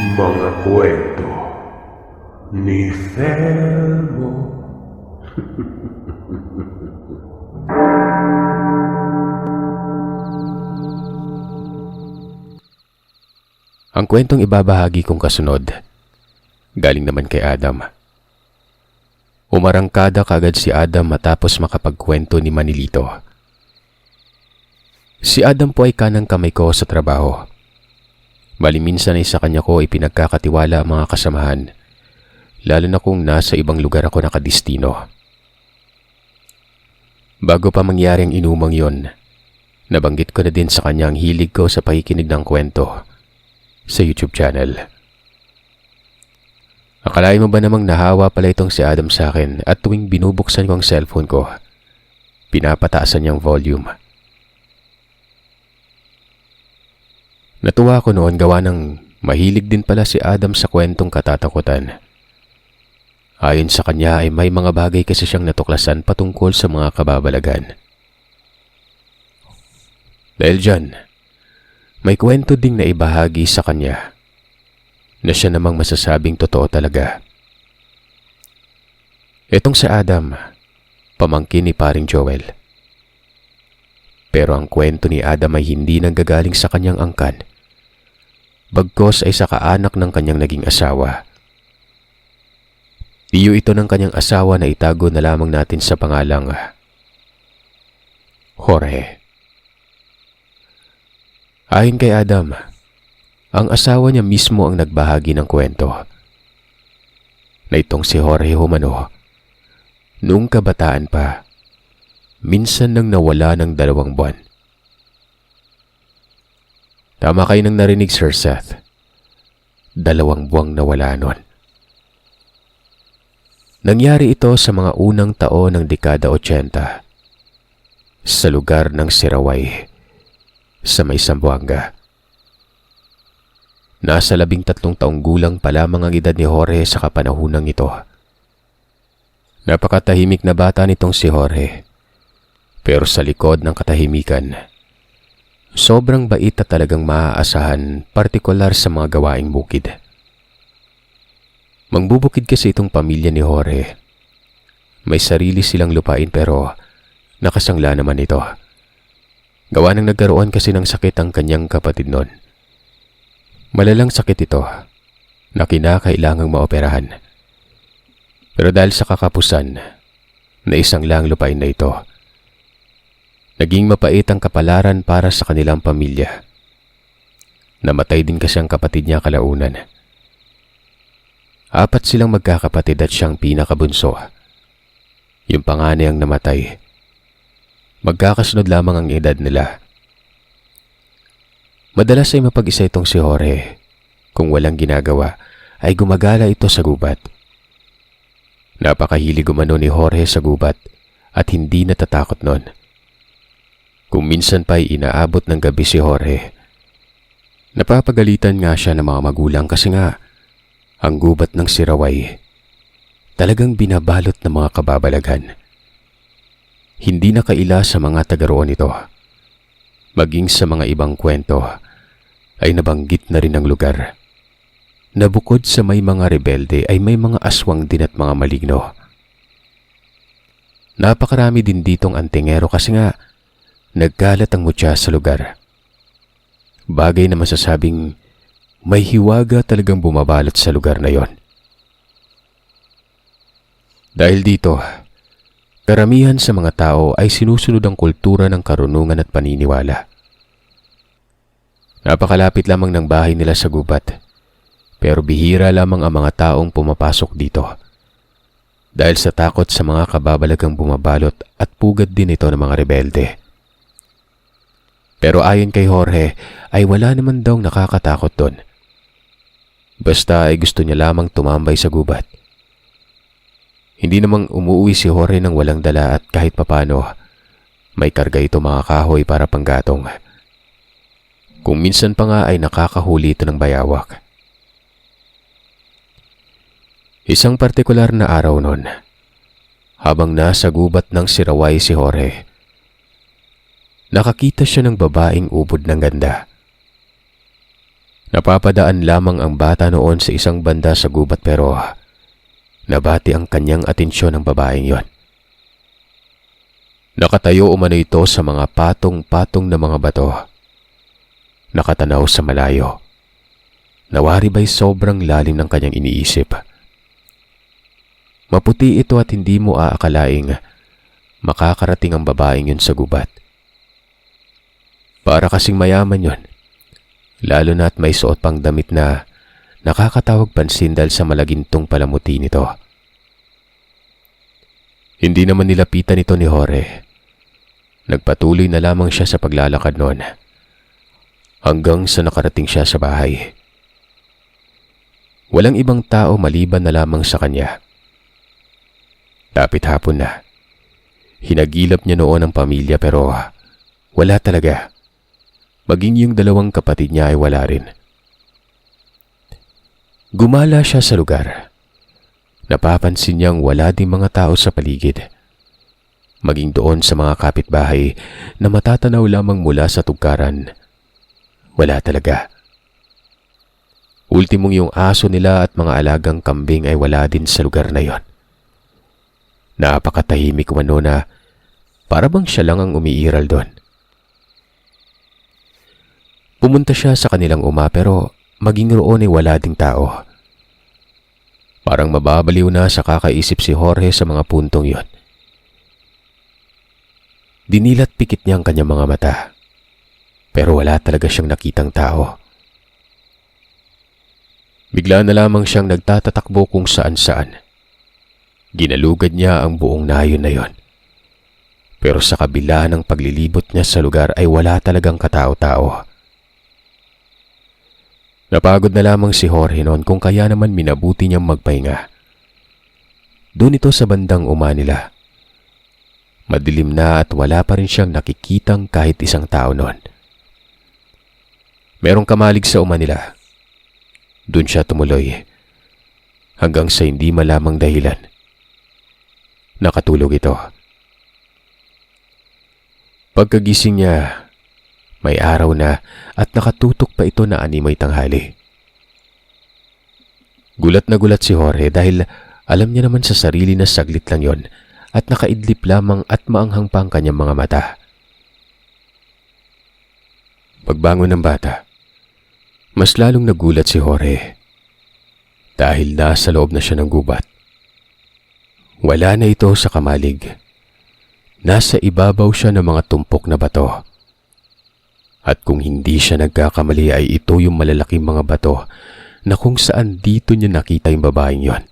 Mga kwento ni Felmo. Ang kwentong ibabahagi kong kasunod, galing naman kay Adam. Umarangkada kagad si Adam matapos makapagkwento ni Manilito. Si Adam po ay kanang kamay ko sa trabaho. Baliminsan ay sa kanya ko ipinagkakatiwala ang mga kasamahan, lalo na kung nasa ibang lugar ako nakadistino. Bago pa mangyari ang inumang yon, nabanggit ko na din sa kanya ang hilig ko sa pakikinig ng kwento sa YouTube channel. Akalain mo ba namang nahawa pala itong si Adam sa akin at tuwing binubuksan ko ang cellphone ko, pinapataasan niyang volume. Natuwa ako noon gawa ng mahilig din pala si Adam sa kwentong katatakutan. Ayon sa kanya ay may mga bagay kasi siyang natuklasan patungkol sa mga kababalagan. Dahil dyan, may kwento ding naibahagi sa kanya na siya namang masasabing totoo talaga. Itong si Adam, pamangkin ni paring Joel. Pero ang kwento ni Adam ay hindi nanggagaling sa kanyang angkan. Bagkos ay sa kaanak ng kanyang naging asawa. Tiyo ito ng kanyang asawa na itago na lamang natin sa pangalang Jorge. Ayon kay Adam, ang asawa niya mismo ang nagbahagi ng kwento na itong si Jorge humano, noong kabataan pa, minsan nang nawala ng 2 buwan. Tama kayo nang narinig, Sir Seth. 2 buwang nawala nun. Nangyari ito sa mga unang taon ng dekada 80 sa lugar ng Siraway sa may Zamboanga. Nasa 13 taong gulang pa lamang ang edad ni Jorge sa kapanahunang ito. Napakatahimik na bata nitong si Jorge. Pero sa likod ng katahimikan, sobrang bait at talagang maaasahan, partikular sa mga gawaing bukid. Mangbubukid kasi itong pamilya ni Jorge. May sarili silang lupain pero nakasangla naman ito. Gawa ng nagkaroon kasi ng sakit ang kanyang kapatid noon. Malalang sakit ito na kinakailangang maoperahan. Pero dahil sa kakapusan na isang lang lupain na ito, naging mapait ang kapalaran para sa kanilang pamilya. Namatay din kasi ang kapatid niya kalaunan. 4 silang magkakapatid at siyang pinakabunso. Yung panganay ang namatay. Magkakasunod lamang ang edad nila. Madalas ay mapag-isa itong si Jorge. Kung walang ginagawa, ay gumagala ito sa gubat. Napakahilig umano ni Jorge sa gubat at hindi natatakot nun. Kung minsan pa'y inaabot ng gabi si Jorge, napapagalitan nga siya ng mga magulang kasi nga, ang gubat ng Siraway talagang binabalot ng mga kababalaghan. Hindi na kaila sa mga taga roon ito. Maging sa mga ibang kwento ay nabanggit na rin ang lugar na bukod sa may mga rebelde ay may mga aswang din at mga maligno. Napakarami din ditong antingero kasi nga nagkalat ang mutya sa lugar. Bagay na masasabing may hiwaga talagang bumabalot sa lugar na yon. Dahil dito, karamihan sa mga tao ay sinusunod ang kultura ng karunungan at paniniwala. Napakalapit lamang ng bahay nila sa gubat, pero bihira lamang ang mga taong pumapasok dito. Dahil sa takot sa mga kababalagang bumabalot at pugad din ito ng mga rebelde. Pero ayon kay Jorge ay wala naman daw nakakatakot doon. Basta ay gusto niya lamang tumambay sa gubat. Hindi namang umuwi si Jorge nang walang dala at kahit papano, may karga ito mga kahoy para panggatong. Kung minsan pa nga ay nakakahuli ito ng bayawak. Isang partikular na araw nun, habang nasa gubat ng Siraway si Jorge, nakakita siya ng babaeng ubod ng ganda. Napapadaan lamang ang bata noon sa isang banda sa gubat pero nabati ang kanyang atensyon ng babaeng yon. Nakatayo umano ito sa mga patong-patong na mga bato. Nakatanaw sa malayo. Nawari ba'y sobrang lalim ng kanyang iniisip. Maputi ito at hindi mo aakalaing makakarating ang babaeng yun sa gubat. Para kasing mayaman yon, lalo na at may suot pang damit na nakakatawag pansin dahil sa malagintong palamuti nito. Hindi naman nilapitan ito ni Jorge. Nagpatuloy na lamang siya sa paglalakad noon hanggang sa nakarating siya sa bahay. Walang ibang tao maliban na lamang sa kanya. Lapit hapon na. Hinagilap niya noon ang pamilya pero wala talaga. Maging yung dalawang kapatid niya ay wala rin. Gumala siya sa lugar. Napapansin niyang wala ding mga tao sa paligid. Maging doon sa mga kapitbahay na matatanaw lamang mula sa tugkaran. Wala talaga. Ultimong yung aso nila at mga alagang kambing ay wala din sa lugar na yon. Napakatahimik umano na para bang siya lang ang umiiral doon. Pumunta siya sa kanilang pero maging roon ay wala ding tao. Parang mababaliw na sa kakaisip si Jorge sa mga puntong yon. Dinilat pikit niya ang kanyang mga mata. Pero wala talaga siyang nakitang tao. Bigla na lamang siyang nagtatatakbo kung saan-saan. Ginalugad niya ang buong nayon na yon. Pero sa kabila ng paglilibot niya sa lugar ay wala talagang katao-tao. Napagod na lamang si Jorge noon kung kaya naman minabuti niyang magpahinga. Doon ito sa bandang nila. Madilim na at wala pa rin siyang nakikitang kahit isang tao noon. Merong kamalig sa nila. Doon siya tumuloy hanggang sa hindi malamang dahilan. Nakatulog ito. Pagkagising niya, may araw na at nakatutok pa ito na animoy tanghali. Gulat na gulat si Jorge dahil alam niya naman sa sarili na saglit lang yon at nakaidlip lamang at maanghang pa ang kanyang mga mata. Pagbangon ng bata, mas lalong nagulat si Jorge dahil nasa loob na siya ng gubat. Wala na ito sa kamalig. Nasa ibabaw siya ng mga tumpok na bato. At kung hindi siya nagkakamali ay ito yung malalaking mga bato na kung saan dito niya nakita yung babaeng yon.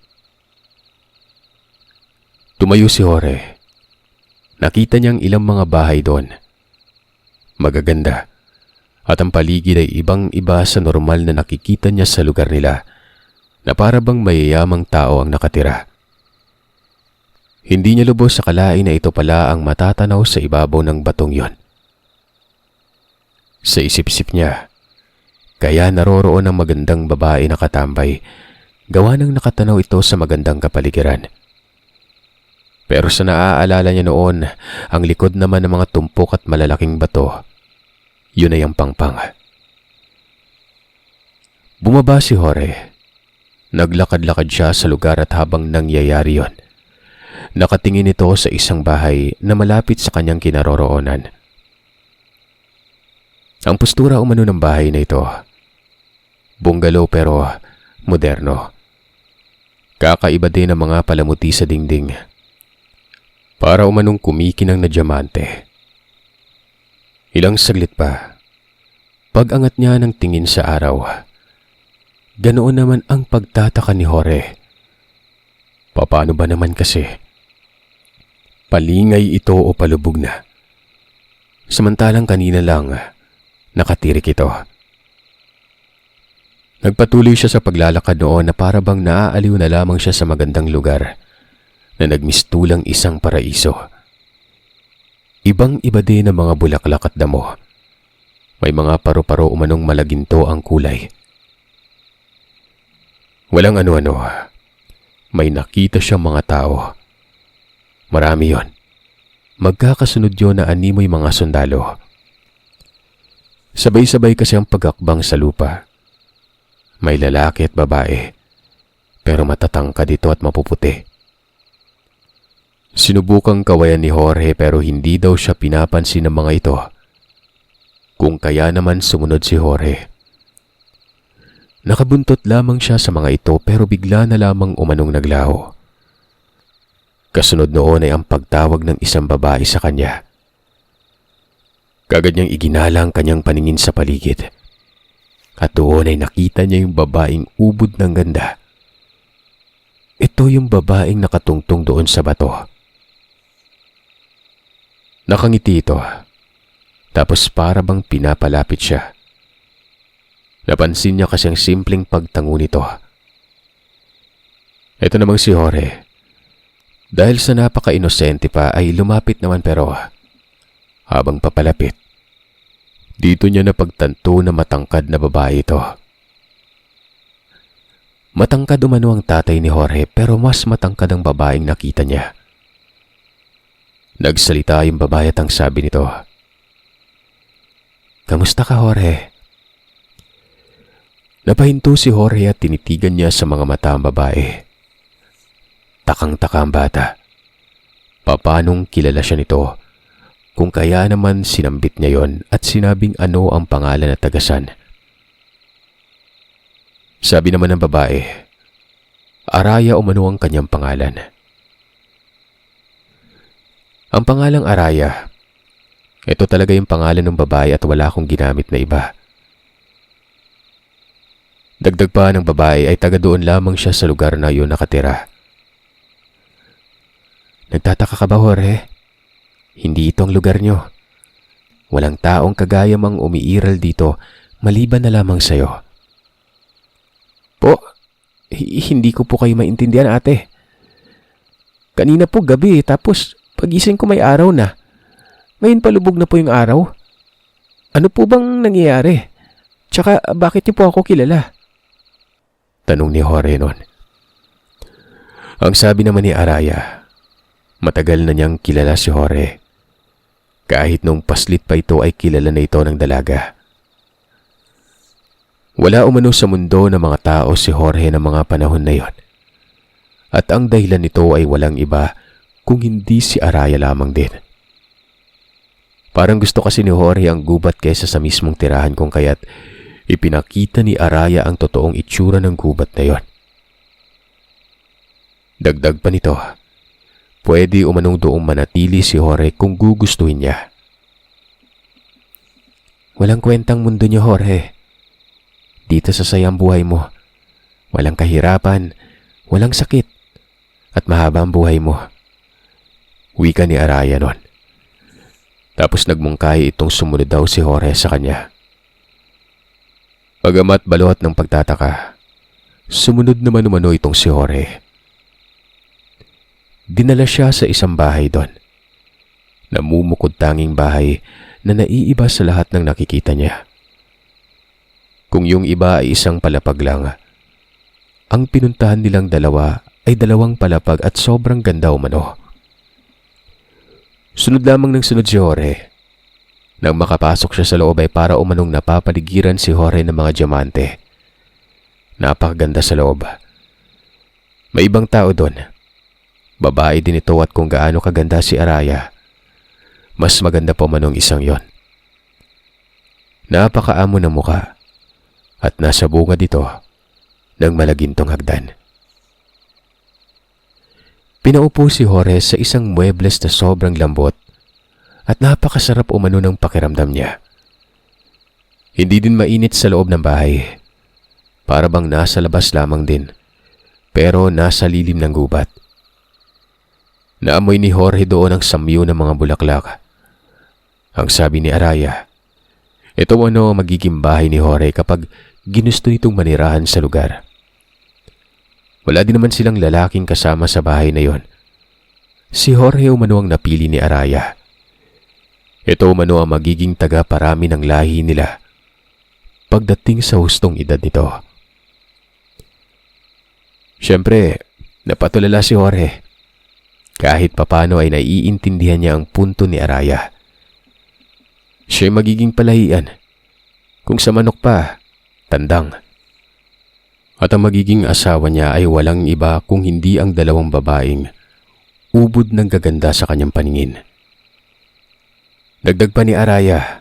Tumayo si Jorge. Nakita niyang ilang mga bahay doon. Magaganda. At ang paligid ay ibang-iba sa normal na nakikita niya sa lugar nila na para bang mayayamang tao ang nakatira. Hindi niya lubos sa kalain na ito pala ang matatanaw sa ibabaw ng batong yon. Sa isip-isip niya, kaya naroroon ang magandang babae na katambay, gawa ng nakatanaw ito sa magandang kapaligiran. Pero sa naaalala niya noon, ang likod naman ng mga tumpok at malalaking bato, yun ay ang pangpang. Bumaba si Jorge. Naglakad-lakad siya sa lugar at habang nangyayari yon, nakatingin ito sa isang bahay na malapit sa kanyang kinaroroonan. Ang postura umano ng bahay na ito, bungalow pero moderno. Kakaiba din ang mga palamuti sa dingding. Para umanong kumikinang na diamante. Ilang saglit pa, pag-angat niya ng tingin sa araw, ganoon naman ang pagtataka ni Jorge. Paano ba naman kasi? Palingay ito o palubog na? Samantalang kanina lang, nakatirik ito. Nagpatuloy siya sa paglalakad noon na para bang naaaliw na lamang siya sa magandang lugar na nagmistulang isang paraiso. Ibang-iba din ang mga bulaklak at damo. May mga paro-paro umanong malaginto ang kulay. Walang ano-ano. May nakita siyang mga tao. Marami yon. Magkakasunod yon na animoy mga sundalo. Sabay-sabay kasi ang pagakbang sa lupa. May lalaki at babae, pero matatangkad ito at mapuputi. Sinubukang kawayan ni Jorge pero hindi daw siya pinapansin ng mga ito. Kung kaya naman sumunod si Jorge. Nakabuntot lamang siya sa mga ito pero bigla na lamang umanong naglaho. Kasunod noon ay ang pagtawag ng isang babae sa kanya. Kagad niyang iginala ang kanyang paningin sa paligid. At doon ay nakita niya yung babaeng ubod ng ganda. Ito yung babaeng nakatungtong doon sa bato. Nakangiti ito. Tapos para bang pinapalapit siya. Napansin niya kasi ang simpleng pagtango nito. Ito namang si Jorge. Dahil sa napaka-inosente pa ay lumapit naman pero habang papalapit, dito niya napagtanto na matangkad na babae ito. Matangkad umano ang tatay ni Jorge pero mas matangkad ang babaeng nakita niya. Nagsalita yung babae at ang sabi nito, "Kamusta ka, Jorge?" Napahinto si Jorge at tinitigan niya sa mga mata ang babae. Takang-taka ang bata. Papanong kilala siya nito? Kung kaya naman sinambit niya yon at sinabing ano ang pangalan at tagasan. Sabi naman ng babae, Araya umano ang kanyang pangalan. Ang pangalang Araya, ito talaga yung pangalan ng babae at wala akong ginamit na iba. Dagdag pa ng babae ay taga doon lamang siya sa lugar na yun nakatira. Nagtataka ka ba, Jorge? Hindi ito ang lugar nyo. Walang taong kagaya mang umiiral dito maliban na lamang sa'yo. Po, hindi ko po kayo maintindihan, ate. Kanina po gabi tapos pagising ko may araw na. Ngayon palubog na po yung araw. Ano po bang nangyayari? Tsaka bakit niyo po ako kilala? Tanong ni Jorge noon. Ang sabi naman ni Araya, matagal na niyang kilala si Jorge. Kahit nung paslit pa ito ay kilala na ito ng dalaga. Wala umano sa mundo ng mga tao si Jorge ng mga panahon na yon. At ang dahilan nito ay walang iba kung hindi si Araya lamang din. Parang gusto kasi ni Jorge ang gubat kaysa sa mismong tirahan kung kaya't ipinakita ni Araya ang totoong itsura ng gubat na yon. Dagdag pa nito, pwede umanong doong manatili si Jorge kung gugustuhin niya. Walang kwentang mundo niyo, Jorge. Dito sa sayang buhay mo, walang kahirapan, walang sakit, at mahaba ang buhay mo. Wika ni Araya noon. Tapos nagmungkahi itong sumunod daw si Jorge sa kanya. Pagamat balot ng pagtataka, sumunod naman umano itong si Jorge. Dinala siya sa isang bahay doon. Namumukod tanging bahay na naiiba sa lahat ng nakikita niya. Kung yung iba ay isang palapag lang, ang pinuntahan nilang dalawa ay dalawang palapag at sobrang ganda umano. Sunod lamang ng sunod si Jorge. Nang makapasok siya sa loob ay para umanong napapaligiran si Jorge ng mga diamante. Napakaganda sa loob. May ibang tao doon. Babae din ito at kung gaano kaganda si Araya, mas maganda pa manong isang yon. Napakaamo ng muka at nasa bunga dito ng malagintong hagdan. Pinaupo si Jorge sa isang muebles na sobrang lambot at napakasarap umano ng pakiramdam niya. Hindi din mainit sa loob ng bahay. Para bang nasa labas lamang din, pero nasa lilim ng gubat. Naamoy ni Jorge doon ang samyo ng mga bulaklak. Ang sabi ni Araya, ito ano magiging bahay ni Jorge kapag ginusto nitong manirahan sa lugar. Wala din naman silang lalaking kasama sa bahay na yon. Si Jorge umano ang napili ni Araya. Ito umano ang magiging taga-parami ng lahi nila pagdating sa hustong edad nito. Siyempre, napatulala si Jorge. Kahit papano ay naiintindihan niya ang punto ni Araya. Siya'y magiging palahian. Kung sa manok pa, tandang. At ang magiging asawa niya ay walang iba kung hindi ang dalawang babaeng ubod ng gaganda sa kanyang paningin. Dagdag pa ni Araya,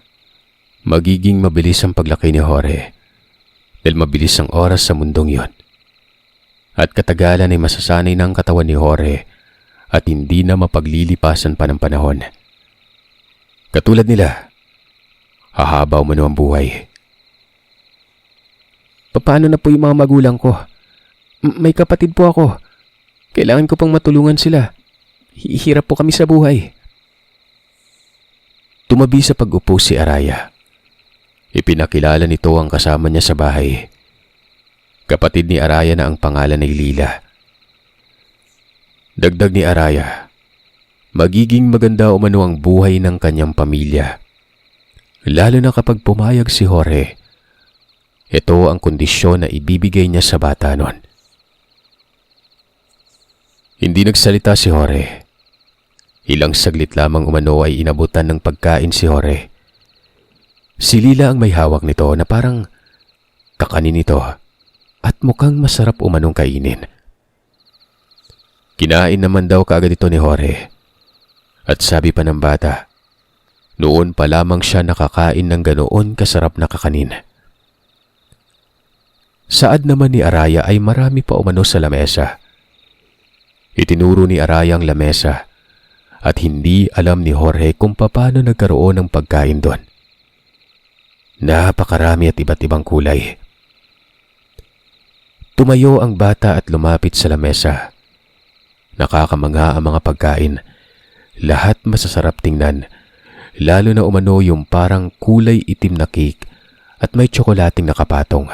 magiging mabilis ang paglaki ni Jorge dahil mabilis ang oras sa mundong yon. At katagalan ay masasanay ng katawan ni Jorge at hindi na mapaglilipasan pa ng panahon. Katulad nila, hahabaw mo ang buhay. Paano na po yung mga magulang ko? May kapatid po ako. Kailangan ko pang matulungan sila. Hirap po kami sa buhay. Tumabi sa pag-upo si Araya. Ipinakilala nito ang kasama niya sa bahay. Kapatid ni Araya na ang pangalan ay Lila. Dagdag ni Araya, magiging maganda umano ang buhay ng kanyang pamilya. Lalo na kapag pumayag si Jorge. Ito ang kondisyon na ibibigay niya sa bata nun. Hindi nagsalita si Jorge. Ilang saglit lamang umano ay inabutan ng pagkain si Jorge. Si Lila ang may hawak nito na parang kakanin nito at mukhang masarap umanong kainin. Kinain naman daw kaagad ito ni Jorge. At sabi pa ng bata, noon pa lamang siya nakakain ng ganoon kasarap na kakanin. Saad naman ni Araya ay marami pa umano sa lamesa. Itinuro ni Araya ang lamesa at hindi alam ni Jorge kung paano nagkaroon ng pagkain doon. Napakarami at iba't ibang kulay. Tumayo ang bata at lumapit sa lamesa. Nakakamangha ang mga pagkain. Lahat masasarap tingnan, lalo na umano yung parang kulay itim na cake at may tsokolating nakapatong.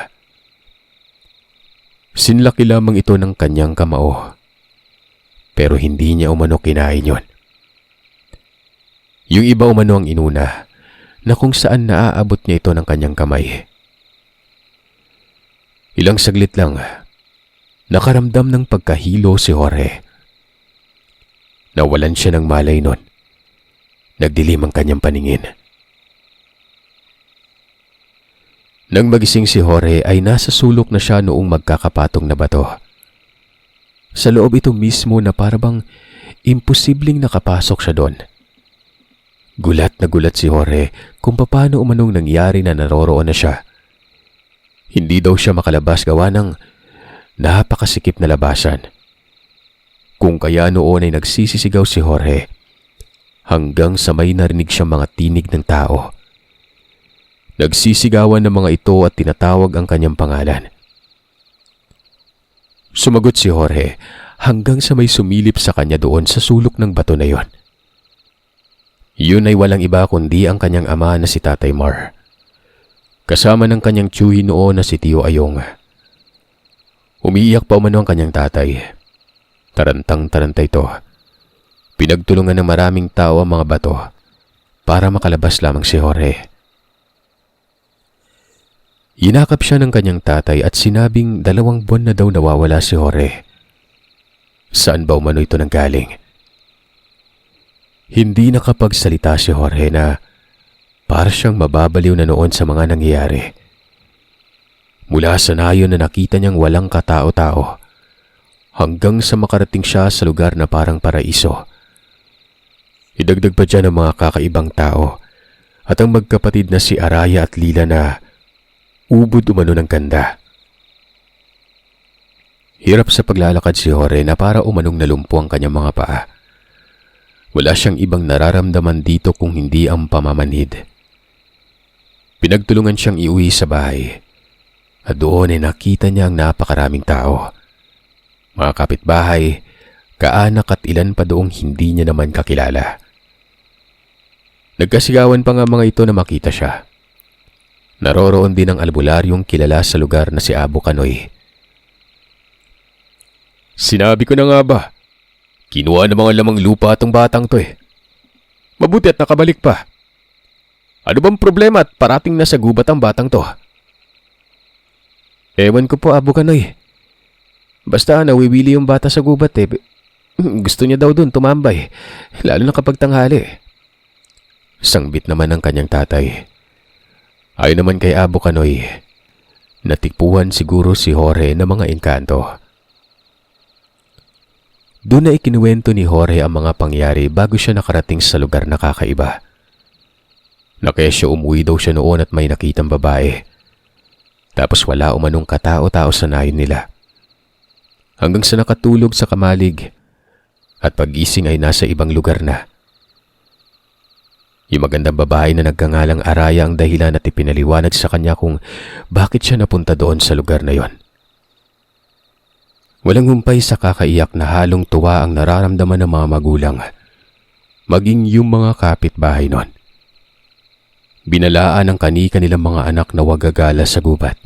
Sinlaki lamang ito ng kanyang kamao. Pero hindi niya umano kinain yon. Yung iba umano ang inuna na kung saan naaabot niya ito ng kanyang kamay. Ilang saglit lang, nakaramdam ng pagkahilo si Jorge. Nawalan siya ng malay nun. Nagdilim ang kanyang paningin. Nang magising si Jorge ay nasa sulok na siya noong magkakapatong na bato. Sa loob ito mismo na parabang imposibleng nakapasok siya doon. Gulat na gulat si Jorge kung paano umanong nangyari na naroroon na siya. Hindi daw siya makalabas gawa ng napakasikip na labasan. Kung kaya noon ay nagsisisigaw si Jorge hanggang sa may narinig siyang mga tinig ng tao. Nagsisigawan ng mga ito at tinatawag ang kanyang pangalan. Sumagot si Jorge hanggang sa may sumilip sa kanya doon sa sulok ng bato na yon. Yun ay walang iba kundi ang kanyang ama na si Tatay Mar. Kasama ng kanyang tiyuhin noon na si Tio Ayong. Umiiyak pa umano ang kanyang tatay. Tarantang-taranta ito. Pinagtulungan ng maraming tao ang mga bato para makalabas lamang si Jorge. Yinakap siya ng kanyang tatay at sinabing 2 buwan na daw nawawala si Jorge. Saan ba umano ito nanggaling? Hindi nakapagsalita si Jorge na para siyang mababaliw na noon sa mga nangyayari. Mula sa nayon na nakita niyang walang katao-tao hanggang sa makarating siya sa lugar na parang paraiso. Idagdag pa dyan ang mga kakaibang tao at ang magkapatid na si Araya at Lila na ubod umano ng ganda. Hirap sa paglalakad si Jorge na para umanong nalumpo ang kanyang mga paa. Wala siyang ibang nararamdaman dito kung hindi ang pamamanhid. Pinagtulungan siyang iuwi sa bahay at doon ay nakita niya ang napakaraming tao. Mga kapitbahay, kaanak at ilan pa doong hindi niya naman kakilala. Nagkasigawan pa nga mga ito na makita siya. Naroroon din ang albularyong kilala sa lugar na si Abu Kanoy. Sinabi ko na nga ba, kinuha ng mga lamang lupa atong batang to eh. Mabuti at nakabalik pa. Ano bang problema at parating na sa gubat ang batang to? Ewan ko po, Abu Kanoy. Basta nawiwili yung bata sa gubat eh. Gusto niya daw dun tumambay, lalo na kapag tanghali. Sangbit naman ng kanyang tatay. Ayon naman kay Abu Kanoy, Natikpuan siguro si Jorge ng mga engkanto. Doon na ikinuwento ni Jorge ang mga pangyari bago siya nakarating sa lugar na kakaiba. Nakesyo umuwi daw siya noon at may nakitang babae. Tapos wala umanong katao-tao sa nayon nila. Hanggang sa nakatulog sa kamalig at pag-gising ay nasa ibang lugar na. Yung magandang babae na nagkangalang Araya ang dahilan at ipinaliwanag sa kanya kung bakit siya napunta doon sa lugar na yon. Walang humpay sa kakaiyak na halong tuwa ang nararamdaman ng mga magulang, maging yung mga kapitbahay nun. Binalaan ang kani-kanilang mga anak na wag gagala sa gubat.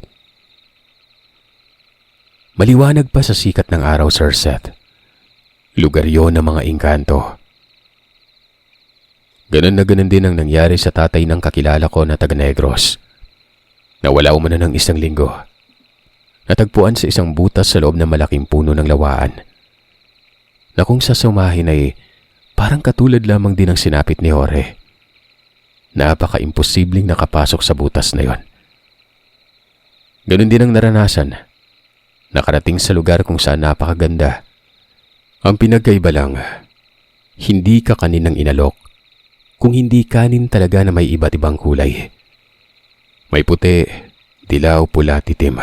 Maliwanag pa sa sikat ng araw, Sir Seth. Lugar yon ng mga engkanto. Ganun na ganun din ang nangyari sa tatay ng kakilala ko na taga Negros. Nawala umano ng isang linggo. Natagpuan sa isang butas sa loob ng malaking puno ng lawaan. Na kung sasumahin ay parang katulad lamang din ang sinapit ni Jorge. Napaka-imposibleng nakapasok sa butas na yon. Ganun din ang naranasan. Nakarating sa lugar kung saan napakaganda. Ang pinagkaiba lang, hindi ka kaninang inalok, kung hindi kanin talaga na may iba't ibang kulay. May puti, dilaw, pula, titim.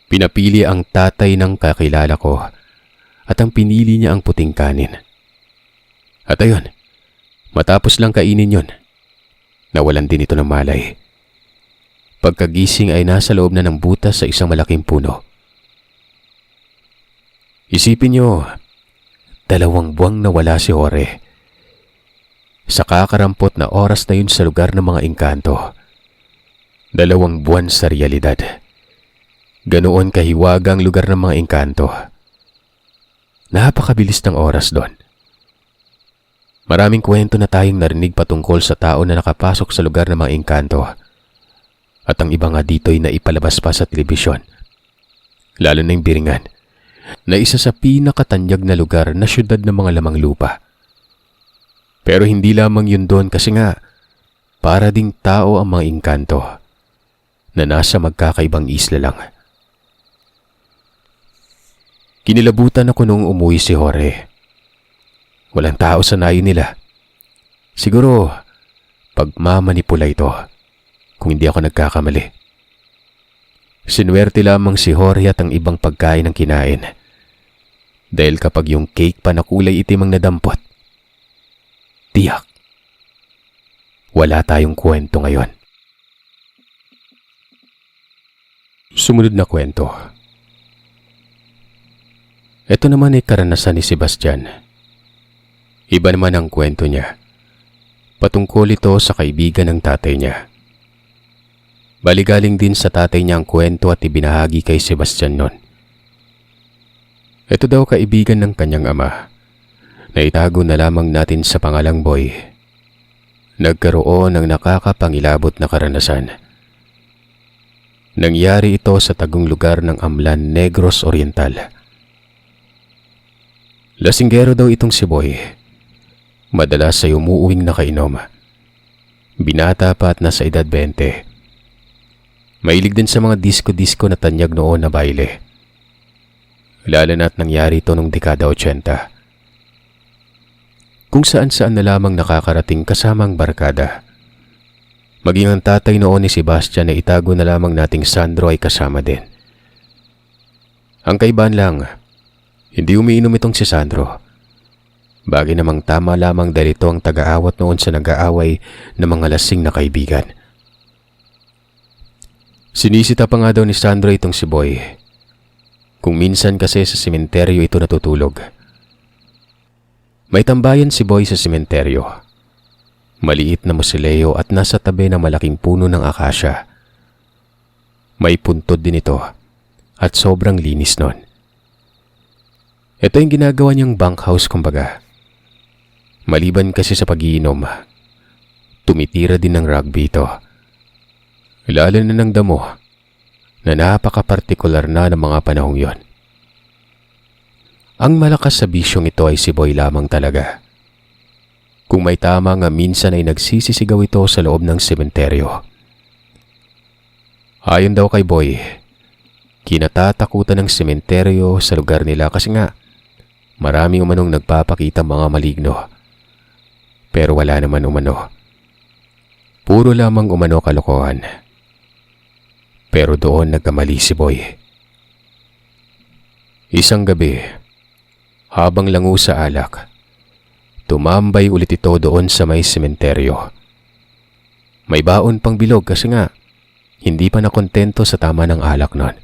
Pinapili ang tatay ng kakilala ko at ang pinili niya ang puting kanin. At ayun, matapos lang kainin yon, nawalan din ito ng malay. Pagkagising ay nasa loob na ng butas sa isang malaking puno. Isipin niyo, 2 buwang nawala si Jorge. Sa kakarampot na oras na yun sa lugar ng mga engkanto. 2 buwan sa realidad. Ganoon kahiwagang lugar ng mga engkanto. Napakabilis ng oras doon. Maraming kwento na tayong narinig patungkol sa tao na nakapasok sa lugar ng mga engkanto. At ang iba nga dito'y naipalabas pa sa telebisyon. Lalo na yung Biringan, na isa sa pinakatanyag na lugar na syudad ng mga lamang lupa. Pero hindi lamang yun doon kasi nga, para ding tao ang mga engkanto na nasa magkakaibang isla lang. Kinilabutan ako nung umuwi si Jorge. Walang tao sa nayon nila. Siguro, pagmamanipula ito, kung hindi ako nagkakamali. Sinuwerte lamang si Jorge at ang ibang pagkain ang kinain. Dahil kapag yung cake pa na kulay itim ang nadampot, tiyak, wala tayong kwento ngayon. Sumunod na kwento. Ito naman ay karanasan ni Sebastian. Iba naman ang kwento niya. Patungkol ito sa kaibigan ng tatay niya. Baligaling din sa tatay niya ang kwento at ibinahagi kay Sebastian noon. Ito daw kaibigan ng kanyang ama, na itago na lamang natin sa pangalang Boy. Nagkaroon ng nakakapangilabot na karanasan. Nangyari ito sa tagong lugar ng Amlan, Negros Oriental. Lasinggero daw itong si Boy. Madalas ay umuuwing nakainom. Binata pa at nasa edad 20. Mahilig din sa mga disco-disco na tanyag noon na baile. Lalo na't nangyari ito noong dekada 80. Kung saan-saan na lamang nakakarating kasamang barkada. Maging ang tatay noon ni Sebastian na itago na lamang nating Sandro ay kasama din. Ang kaibahan lang, hindi umiinom itong si Sandro. Bagay namang tama lamang dahil ito ang taga-awat noon sa nag-aaway ng mga lasing na kaibigan. Sinisita pa nga daw ni Sandro itong si Boy. Kung minsan kasi sa sementeryo ito natutulog. May tambayan si Boy sa sementeryo. Maliit na musileo at nasa tabi ng malaking puno ng akasya. May puntod din ito at sobrang linis nun. Ito yung ginagawa niyang bunkhouse kumbaga. Maliban kasi sa pag-iinom, tumitira din ng rugby ito. Lalo na ng damo na napaka-partikular na ng mga panahong yon. Ang malakas sa bisyong ito ay si Boy lamang talaga. Kung may tama nga minsan ay nagsisisigaw ito sa loob ng sementeryo. Ayon daw kay Boy, kinatatakutan ng sementeryo sa lugar nila kasi nga maraming umanong nagpapakita mga maligno. Pero wala naman umano. Puro lamang umano kalokohan. Pero doon nagkamali si Boy. Isang gabi, habang lango sa alak, tumambay ulit ito doon sa may sementeryo. May baon pang bilog kasi nga hindi pa nakontento sa tama ng alak nun.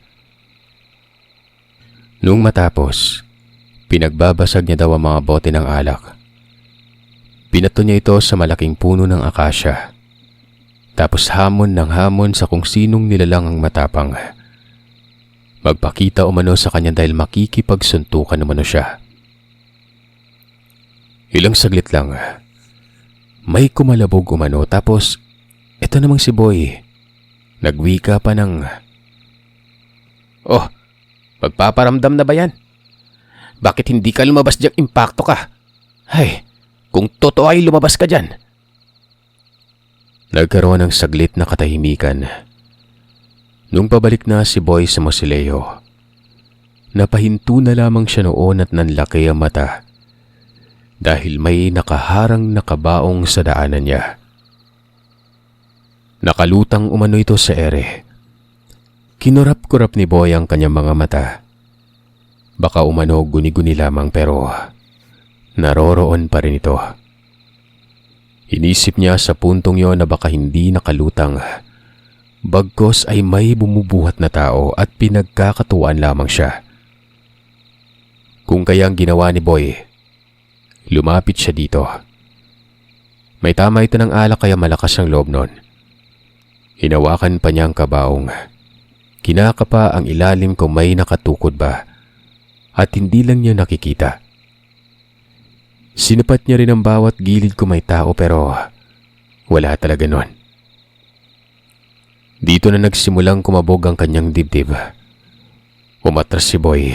Nung matapos, pinagbabasag niya daw ang mga bote ng alak. Pinato niya ito sa malaking puno ng akasya. Tapos hamon ng hamon sa kung sinong nilalang ang matapang. Magpakita umano sa kanya dahil makikipagsuntukan umano siya. Ilang saglit lang, may kumalabog umano tapos ito namang si Boy. Nagwika pa ng, "Oh, magpaparamdam na ba yan? Bakit hindi ka lumabas diyang impacto ka? Ay, kung totoo ay lumabas ka dyan." Nagkaroon ng saglit na katahimikan. Nung pabalik na si Boy sa mausoleo, napahinto na lamang siya noon at nanlaki ang mata dahil may nakaharang na kabaong sa daanan niya. Nakalutang umano ito sa ere. Kinurap-kurap ni Boy ang kanyang mga mata. Baka umano guni-guni lamang pero naroroon pa rin ito. Inisip niya sa puntong yon na baka hindi nakalutang, bagkos ay may bumubuhat na tao at pinagkakatuwaan lamang siya. Kung kaya ang ginawa ni Boy, lumapit siya dito. May tama ito ng alak kaya malakas ang loob nun. Hinawakan pa niya ang kabaong. Kinakapa ang ilalim kung may nakatukod ba at hindi lang niya nakikita. Sinapat niya rin ang bawat gilid kung may tao pero wala talaga nun. Dito na nagsimulang kumabog ang kanyang dibdib. Umatras si Boy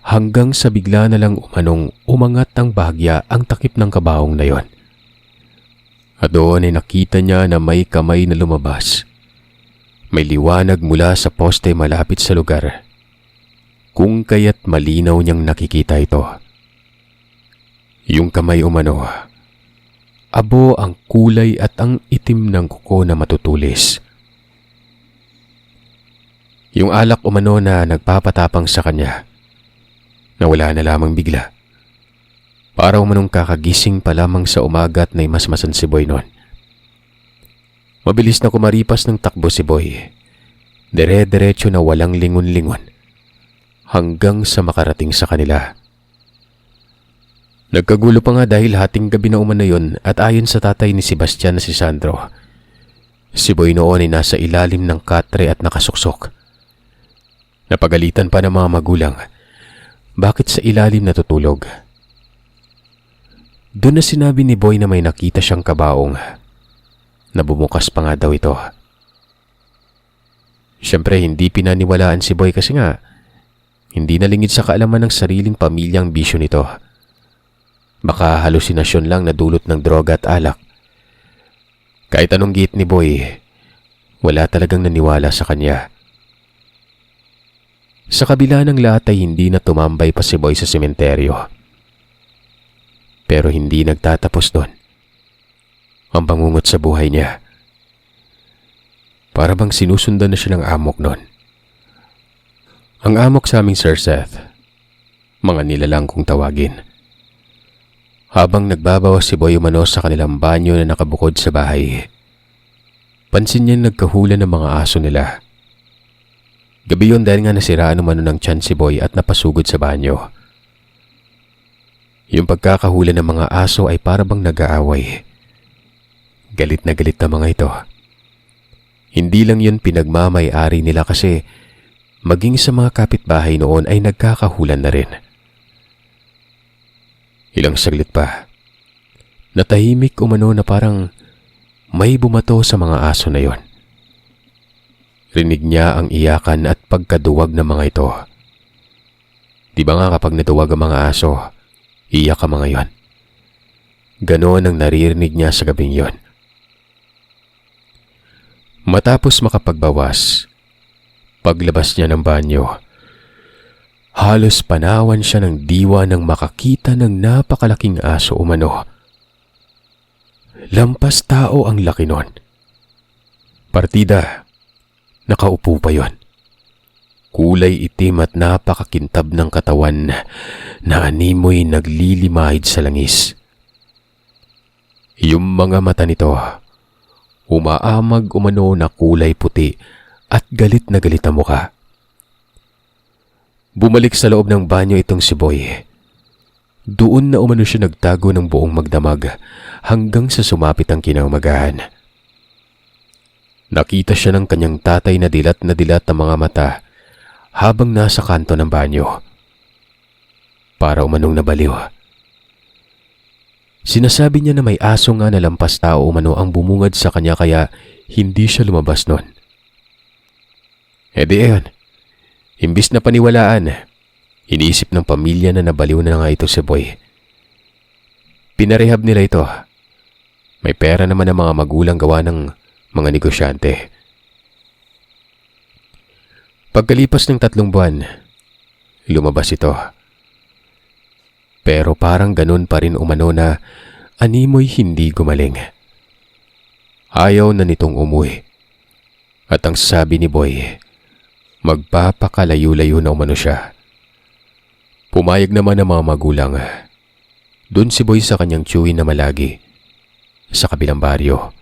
hanggang sa bigla na lang umanong umangat ang bahagya ang takip ng kabaong na yon. At doon ay nakita niya na may kamay na lumabas. May liwanag mula sa poste malapit sa lugar. Kung kaya't malinaw niyang nakikita ito. Yung kamay umano, abo ang kulay at ang itim ng kuko na matutulis. Yung alak umano na nagpapatapang sa kanya, nawala na lamang bigla. Para umanong kakagising pa lamang sa umaga at naimasmasan si Boy noon. Mabilis na kumaripas ng takbo si Boy. Dire-diretso na walang lingon-lingon. Hanggang sa makarating sa kanila. Nagkagulo pa nga dahil hating gabi na umano yun at ayon sa tatay ni Sebastian na si Sandro, si Boy noon ay nasa ilalim ng katre at nakasuksok. Napagalitan pa ng mga magulang. Bakit sa ilalim natutulog? Doon na sinabi ni Boy na may nakita siyang kabaong. Nabumukas pa nga daw ito. Siyempre hindi pinaniwalaan si Boy kasi nga hindi nalingid sa kaalaman ng sariling pamilyang bisyo nito. Baka halusinasyon lang na dulot ng droga at alak. Kahit anong giit ni Boy, wala talagang naniwala sa kanya. Sa kabila ng lahat ay hindi na tumambay pa si Boy sa sementeryo. Pero hindi nagtatapos doon ang bangungot sa buhay niya. Para bang sinusundan na siya ng amok noon. Ang amok sa aming Sir Seth, mga nilalang kung tawagin. Habang nagbabawas si Boy umano sa kanilang banyo na nakabukod sa bahay, pansin niya nagkahula ng mga aso nila. Gabi yun dahil nga nasiraan umano ng tiyan si Boy at napasugod sa banyo. Yung pagkakahula ng mga aso ay para bang nag-aaway. Galit na mga ito. Hindi lang yun pinagmamay-ari nila kasi maging sa mga kapitbahay noon ay nagkakahulan na rin. Ilang saglit pa, natahimik umano na parang may bumato sa mga aso na yon. Rinig niya ang iyakan at pagkaduwag ng mga ito. Di ba nga kapag natuwag ang mga aso, iyak ang mga yon? Ganon ang naririnig niya sa gabing yon. Matapos makapagbawas, Paglabas niya ng banyo, halos panawan siya ng diwa nang makakita ng napakalaking aso umano. Lampas tao ang laki nun. Partida, nakaupo pa yon. Kulay itim at napakakintab ng katawan na animoy naglilimahid sa langis. Yung mga mata nito, umaamag umano na kulay puti at galit na galit ang muka. Bumalik sa loob ng banyo itong si Boy. Doon na umano siya nagtago ng buong magdamag hanggang sa sumapit ang kinaumagahan. Nakita siya ng kanyang tatay na dilat ang mga mata habang nasa kanto ng banyo. Para umanong nabaliw. Sinasabi niya na may aso nga na lampas tao umano ang bumungad sa kanya kaya hindi siya lumabas nun. Di ayon, imbis na paniwalaan, iniisip ng pamilya na nabaliw na nga ito si Boy. Pinarehab nila ito. May pera naman ang mga magulang gawa ng mga negosyante. Pagkalipas ng 3 buwan, lumabas ito. Pero parang ganun pa rin umano na animoy hindi gumaling. Ayaw na nitong umuwi. At ang sabi ni Boy, magpapakalayo-layo na umano siya. Pumayag naman ang mga magulang. Doon si Boy sa kanyang tiyuhin na malagi, sa kabilang baryo.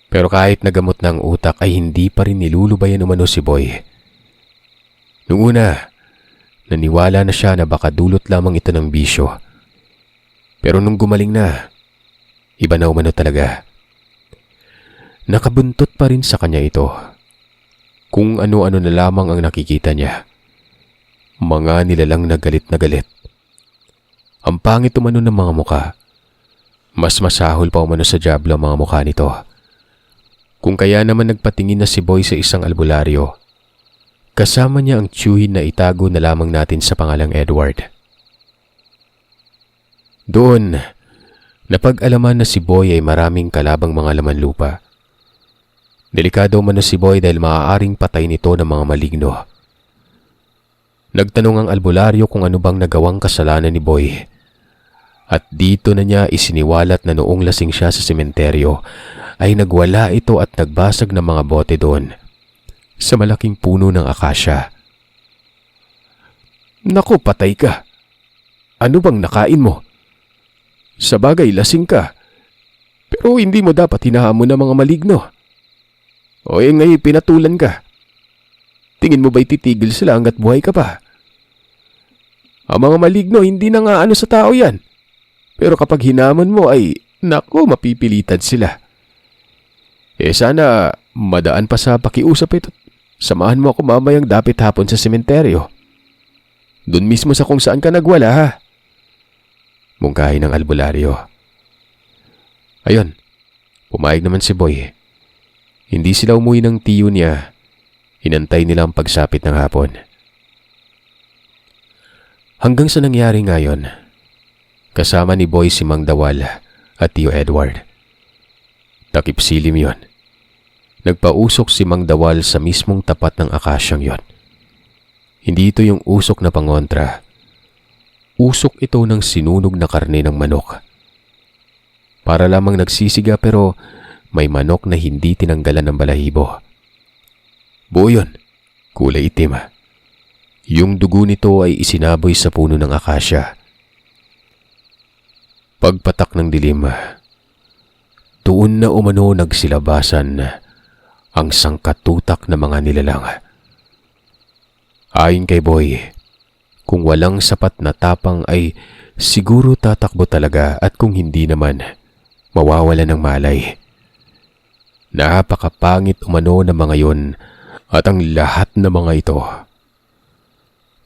Pero kahit nagamot na ang utak ay hindi pa rin nilulubayan umano si Boy. Noong una, naniwala na siya na baka dulot lamang ito ng bisyo. Pero nung gumaling na, iba na umano talaga. Nakabuntot pa rin sa kanya ito. Kung ano-ano na lamang ang nakikita niya. Mga nilalang na galit na galit. Ang pangit umano ng mga muka. Mas masahol pa umano sa dyablo ang mga mukha nito. Kung kaya naman nagpatingin na si Boy sa isang albularyo, kasama niya ang tiyuhin na itago na lamang natin sa pangalang Edward. Doon, napag-alaman na si Boy ay maraming kalabang mga laman lupa. Delikado man na si Boy dahil maaaring patay nito ng mga maligno. Nagtanong ang albularyo kung ano bang nagawang kasalanan ni Boy. At dito na niya isiniwalat na noong lasing siya sa sementeryo ay nagwala ito at nagbasag ng mga bote doon sa malaking puno ng akasya. Naku, patay ka. Ano bang nakain mo? Sa bagay, lasing ka. Pero hindi mo dapat hinahamon ng mga maligno. O ngayon pinatulan ka. Tingin mo ba'y titigil sila hanggat buhay ka pa? Ang mga maligno hindi na nga ano sa tao yan. Pero kapag hinamon mo ay, naku, mapipilitan sila. Sana madaan pa sa pakiusap ito. Samahan mo ako mamayang dapit hapon sa sementeryo. Doon mismo sa kung saan ka nagwala ha. Mungkahi ng albularyo. Ayun, pumayag naman si Boy. Hindi sila umuwi ng tiyo niya. Inantay nila ang pagsapit ng hapon. Hanggang sa nangyari ngayon, kasama ni Boy si Mang Dawal at Tiyo Edward. Takip silim yon. Nagpausok si Mang Dawal sa mismong tapat ng akasyang yon. Hindi ito yung usok na pangontra. Usok ito ng sinunog na karne ng manok. Para lamang nagsisiga pero may manok na hindi tinanggalan ng balahibo. Buo yun, kulay itim. Yung dugo nito ay isinaboy sa puno ng akasya. Pagpatak ng dilim, doon na umano nagsilabasan ang sangkatutak na mga nilalang. Ayon kay Boy, kung walang sapat na tapang ay siguro tatakbo talaga at kung hindi naman, mawawala ng malay. Napakapangit umano ng mga yon at ang lahat ng mga ito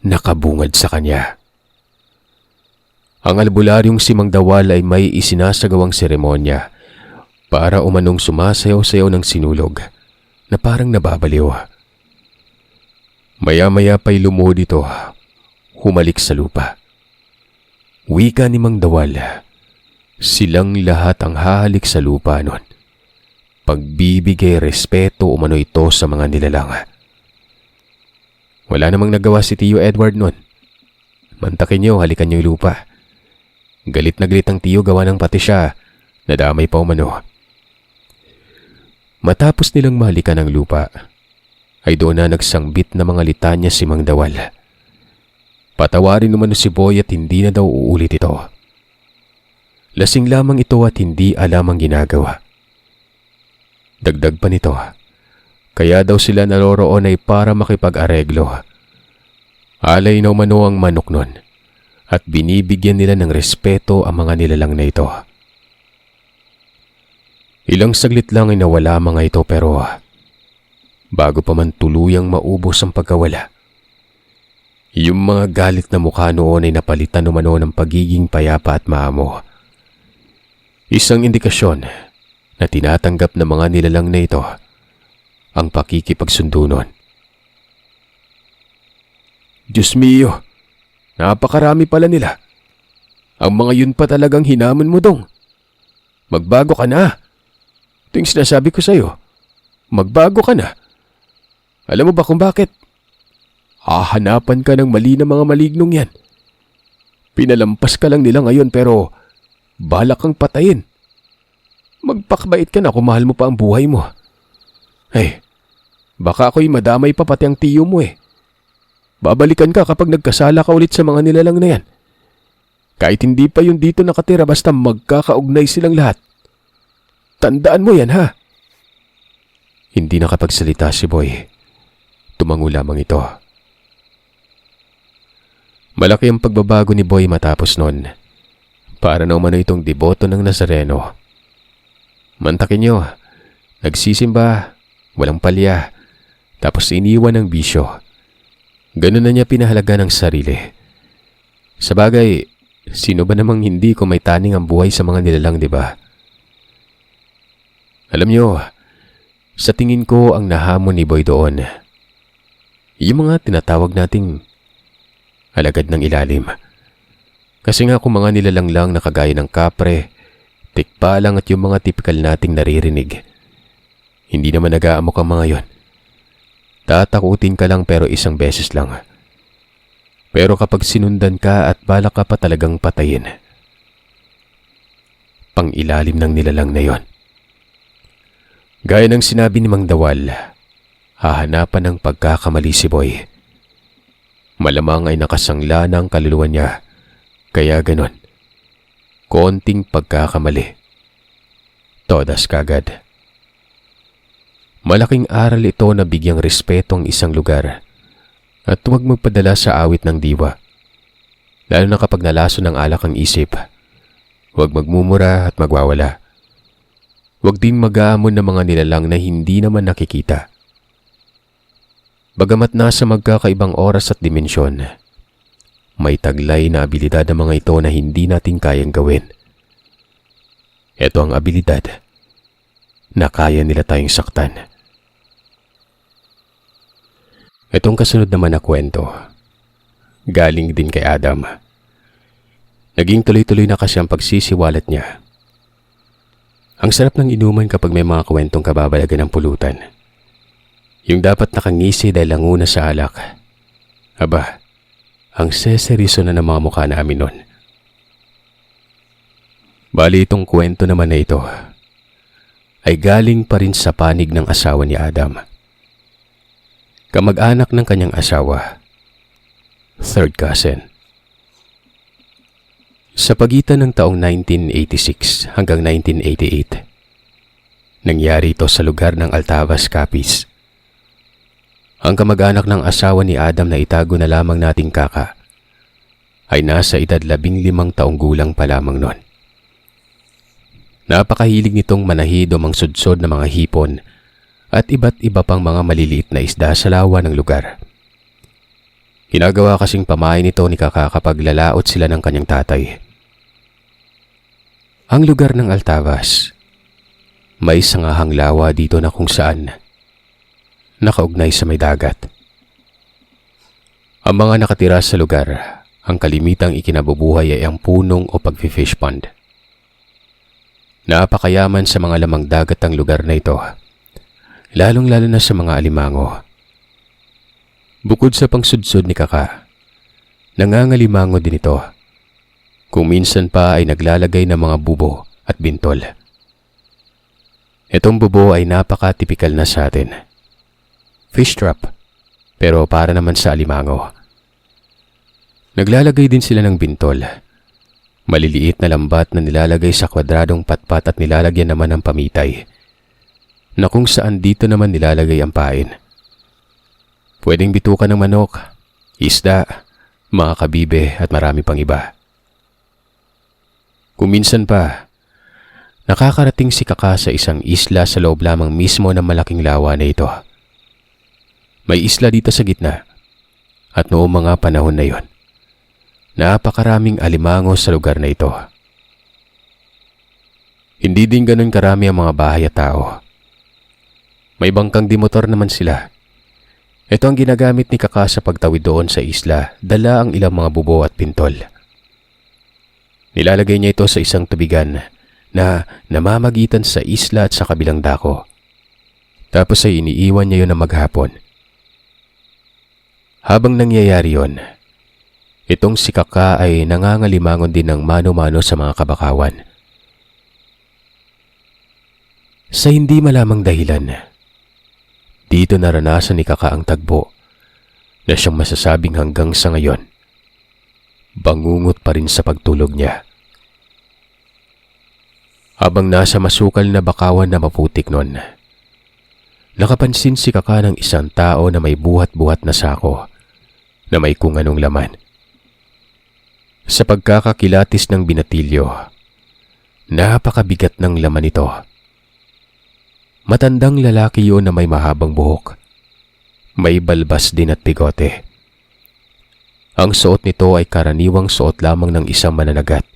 nakabungad sa kanya. Ang albularyong si Mang Dawal ay may isinasagawang seremonya para umanong sumasayaw-sayaw ng sinulog na parang nababaliw. Maya-maya pa'y lumuhod ito, humalik sa lupa. Wika ni Mang Dawal, silang lahat ang hahalik sa lupa nun. Pagbibigay respeto umano ito sa mga nilalang. Wala namang nagawa si Tio Edward nun. Mantakin niyo, halikan niyo yung lupa. Galit na galit ang tiyo gawa ng pati siya. Nadamay pa umano. Matapos nilang mahalikan ang lupa, ay doon na nagsangbit na mga litanya si Mang Dawal. Patawarin naman si Boy at hindi na daw uulit ito. Lasing lamang ito at hindi alam ang ginagawa. Dagdag pa nito, kaya daw sila naroroon ay para makipag-areglo. Alay na umano ang manok nun at binibigyan nila ng respeto ang mga nilalang na ito. Ilang saglit lang ay nawala mga ito pero bago pa man tuluyang maubos ang pagkawala, yung mga galit na mukha noon ay napalitan umano ng pagiging payapa at maamo. Isang indikasyon na tinatanggap ng mga nilalang na ito ang pakikipagsundo nun. Diyos mio, napakarami pala nila. Ang mga yun pa talagang hinamon mo dong. Magbago ka na. Ito yung sinasabi ko sa'yo. Magbago ka na. Alam mo ba kung bakit? Hahanapan ka ng mali na mga malignong yan. Pinalampas ka lang nila ngayon pero balak kang patayin. Magpakbait ka na kung mahal mo pa ang buhay mo. Ay, baka ako'y madamay pa pati ang tiyo mo eh. Babalikan ka kapag nagkasala ka ulit sa mga nilalang na yan. Kahit hindi pa yun dito nakatira basta magkakaugnay silang lahat. Tandaan mo yan ha. Hindi nakapagsalita si Boy. Tumango lamang ito. Malaki ang pagbabago ni Boy matapos nun. Para na umano itong deboto ng Nazareno. Mantakin nyo, nagsisimba, walang palya, tapos iniwan ng bisyo. Ganun na niya pinahalaga ng sarili. Sabagay, sino ba namang hindi kung may taning ang buhay sa mga nilalang, di ba? Alam nyo, sa tingin ko ang nahamon ni Boy doon, yung mga tinatawag nating alagad ng ilalim. Kasi nga kung mga nilalang lang na kagaya ng kapre, tikbalang at yung mga tipikal nating naririnig, hindi naman nag-aamok ang mga yon. Tatakutin ka lang pero isang beses lang. Pero kapag sinundan ka at balak ka pa talagang patayin, pang-ilalim ng nilalang na yon. Gaya ng sinabi ni Mang Dawal, hahanapan ng pagkakamali si Boy. Malamang ay nakasangla na ang kaluluwa niya, kaya ganon. Konting pagkakamali, todas kagad. Malaking aral ito na bigyang respeto ang isang lugar at huwag magpadala sa awit ng diwa. Lalo na kapag nalaso ng alak ang isip, huwag magmumura at magwawala. Huwag din mag-aamon ng mga nilalang na hindi naman nakikita. Bagamat nasa magkakaibang oras at dimensyon, may taglay na abilidad ng mga ito na hindi natin kayang gawin. Ito ang abilidad na kaya nila tayong saktan. Itong kasunod naman na kwento, galing din kay Adam. Naging tuloy-tuloy na kasi ang pagsisiwalat niya. Ang sarap ng inuman kapag may mga kwentong kababalagan ng pulutan. Yung dapat nakangisi dahil languna sa alak. Aba, ang seseriso na ng mga mukha namin nun. Bali itong kwento naman na ito ay galing pa rin sa panig ng asawa ni Adam. Kamag-anak ng kanyang asawa, third cousin. Sa pagitan ng taong 1986 hanggang 1988, nangyari ito sa lugar ng Altavas, Capiz. Ang kamag-anak ng asawa ni Adam na itago na lamang nating Kaka ay nasa edad 15 taong gulang pa lamang nun. Napakahilig nitong manahid o mangsudsod ng mga hipon at iba't iba pang mga maliliit na isda sa lawa ng lugar. Ginagawa kasing pamain nito ni Kaka kapag lalaot sila ng kanyang tatay. Ang lugar ng Altavas, may sangahang lawa dito na kung saan nakaugnay sa may dagat. Ang mga nakatira sa lugar, ang kalimitang ikinabubuhay ay ang punong o pag-fish pond. Napakayaman sa mga lamang dagat ang lugar na ito, lalong-lalo na sa mga alimango. Bukod sa pangsudsod ni Kaka, nangangalimango din ito. Kung minsan pa ay naglalagay ng mga bubo at bintol. Itong bubo ay napaka-tipikal na sa atin. Fish trap, pero para naman sa alimango. Naglalagay din sila ng bintol. Maliliit na lambat na nilalagay sa kwadradong patpat at nilalagyan naman ng pamitay, na kung saan dito naman nilalagay ang pain. Pwedeng bitukan ng manok, isda, mga kabibe at marami pang iba. Kung minsan pa, nakakarating si Kaka sa isang isla sa loob lamang mismo ng malaking lawa na ito. May isla dito sa gitna at noong mga panahon na yon, napakaraming alimango sa lugar na ito. Hindi din ganun karami ang mga bahay at tao. May bangkang dimotor naman sila. Ito ang ginagamit ni Kaka sa pagtawid doon sa isla, dala ang ilang mga bubo at pintol. Nilalagay niya ito sa isang tubigan na namamagitan sa isla at sa kabilang dako. Tapos ay iniiwan niya yun na maghapon. Habang nangyayari yon, itong si Kaka ay nangangalimangon din ng mano-mano sa mga kabakawan. Sa hindi malamang dahilan, dito naranasan ni Kaka ang tagpo na siyang masasabing hanggang sa ngayon, bangungot pa rin sa pagtulog niya. Habang nasa masukal na bakawan na maputik nun, nakapansin si Kaka ng isang tao na may buhat-buhat na sako na may kung anong laman. Sa pagkakakilatis ng binatilyo, napakabigat ng laman ito. Matandang lalaki yun na may mahabang buhok. May balbas din at bigote. Ang suot nito ay karaniwang suot lamang ng isang mananagat.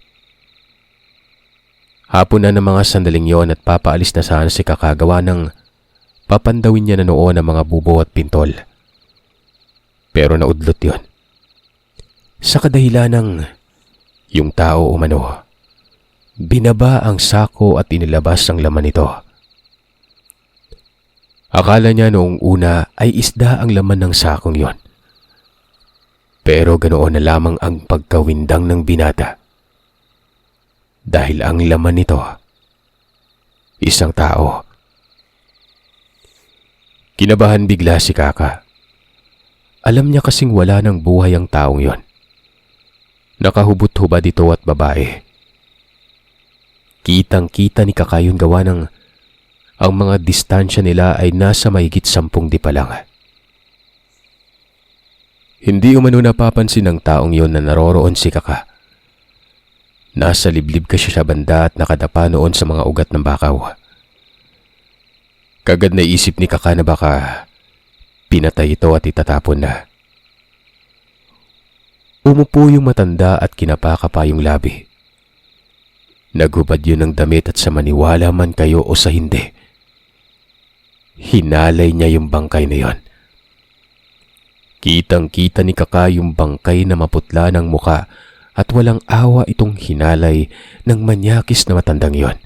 Hapon na ng mga sandaling yon at papaalis na sana si Kaka gawa ng papandawin niya na noon ang mga bubo at pintol. Pero naudlot yon. Sa kadahilan ng yung tao umano, binaba ang sako at inilabas ang laman nito. Akala niya noong una ay isda ang laman ng sakong yon. Pero ganoon na lamang ang pagkawindang ng binata. Dahil ang laman nito, isang tao. Kinabahan bigla si Kaka. Alam niya kasing wala ng buhay ang taong yon. Nakahubot-hubad ito at babae. Kitang-kita ni Kaka yun gawa ng ang mga distansya nila ay nasa mahigit 10 di pa lang. Hindi umano napapansin ng taong yon na naroroon si Kaka. Nasa liblib kasi siya banda at nakadapa noon sa mga ugat ng bakaw. Kagad naisip ni Kaka na baka pinatay ito at itatapon na. Umupo yung matanda at kinapaka pa yung labi. Naghubad yun ng damit at sa maniwala man kayo o sa hindi, hinalay niya yung bangkay na yon. Kitang-kita ni Kaka yung bangkay na maputla ng muka at walang awa itong hinalay ng manyakis na matandang yon.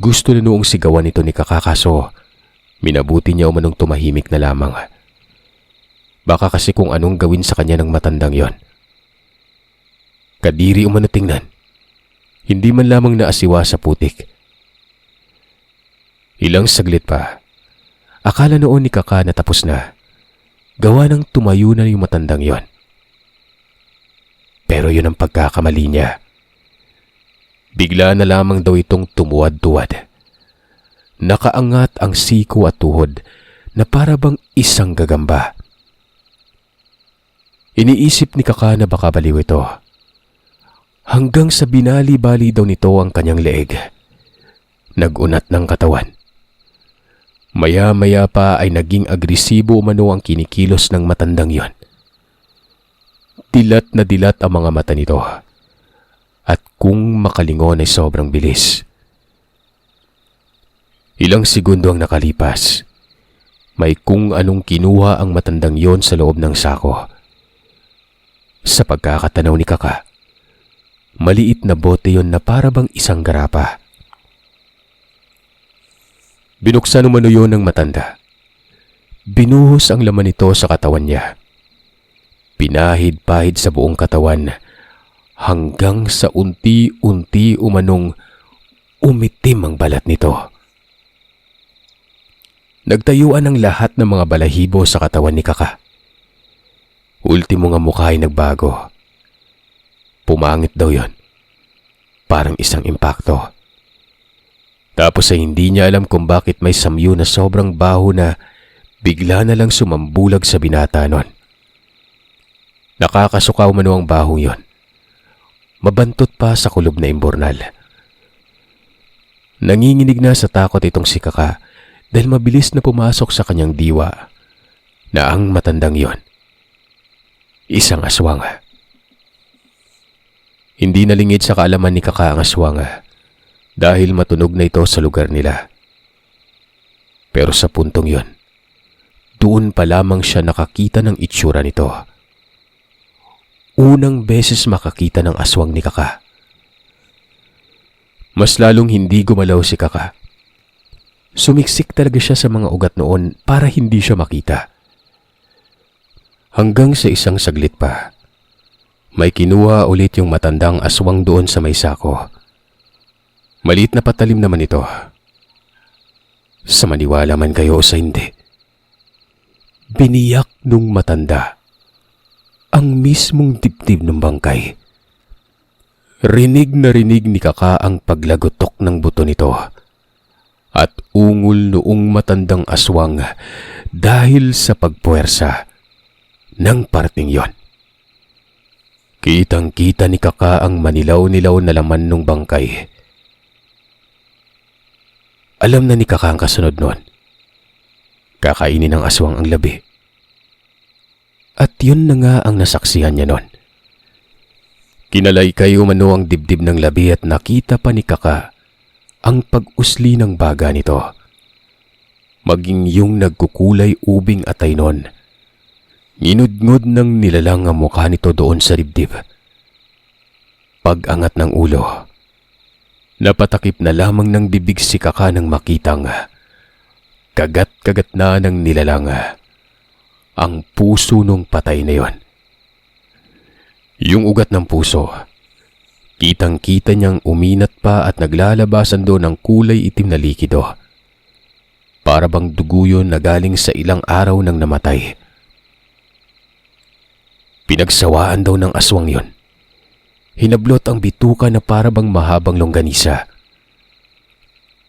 Gusto na noong sigawan ito ni Kaka kaso minabuti niya umanong tumahimik na lamang. Baka kasi kung anong gawin sa kanya ng matandang yon. Kadiri umano tingnan. Hindi man lamang naasiwa sa putik. Ilang saglit pa, akala noon ni Kaka na tapos na. Gawa ng tumayo na yung matandang yon. Pero yun ang pagkakamali niya. Bigla na lamang daw itong tumuwad-tuwad. Nakaangat ang siko at tuhod na para bang isang gagamba. Iniisip ni Kaka na baka baliw ito. Hanggang sa binali-bali daw nito ang kanyang leeg. Nagunat ng katawan. Maya-maya pa ay naging agresibo umano ang kinikilos ng matandang yon. Dilat na dilat ang mga mata nito. At kung makalingon ay sobrang bilis. Ilang segundo ang nakalipas. May kung anong kinuha ang matandang yon sa loob ng sako. Sa pagkakatanaw ni Kaka, maliit na bote yon na para bang isang garapa. Binuksan umano yon ng matanda. Binuhos ang laman nito sa katawan niya. Pinahid-pahid sa buong katawan hanggang sa unti-unti umanong umitim ang balat nito. Nagtayuan ang lahat ng mga balahibo sa katawan ni Kaka. Ultimo nga mukha ay nagbago. Pumangit daw yon. Parang isang impakto. Tapos ay hindi niya alam kung bakit may samyo na sobrang baho na bigla na lang sumambulag sa binata nun. Nakakasukaw man ang bahong yon. Mabantot pa sa kulob na imbornal. Nanginginig na sa takot itong si Kaka dahil mabilis na pumasok sa kanyang diwa na ang matandang yon. Isang aswang. Hindi nalingid sa kaalaman ni Kaka ang aswang dahil matunog na ito sa lugar nila. Pero sa puntong yon, doon pa lamang siya nakakita ng itsura nito. Unang beses makakita ng aswang ni Kaka. Mas lalong hindi gumalaw si Kaka. Sumiksik talaga siya sa mga ugat noon para hindi siya makita. Hanggang sa isang saglit pa, may kinuha ulit yung matandang aswang doon sa may sako. Maliit na patalim naman ito. Sa maniwala man kayo o sa hindi, biniyak nung matanda ang mismong dibdib ng bangkay. Rinig na rinig ni Kaka ang paglagotok ng buto nito at ungol noong matandang aswang dahil sa pagpuwersa ng parting yon. Kitang-kita ni Kaka ang manilaw-nilaw na laman ng bangkay. Alam na ni Kaka ang kasunod nun. Kakainin ng aswang ang labi. At yun na nga ang nasaksihan niya nun. Kinalaykay umano ang dibdib ng labi at nakita pa ni Kaka ang pag-usli ng baga nito. Maging yung nagkukulay ubing atay nun. Nginudngod ng nilalang ang mukha nito doon sa dibdib. Pag-angat ng ulo, napatakip na lamang ng bibig si Kaka nang makitang kagat-kagat na ng nilalang ang puso nung patay na yon. Yung ugat ng puso, kitang-kita niyang uminat pa at naglalabasan doon ng kulay itim na likido. Para bang dugo yun na galing sa ilang araw nang namatay. Pinagsawaan daw ng aswang yon. Hinablot ang bituka na para bang mahabang longganisa.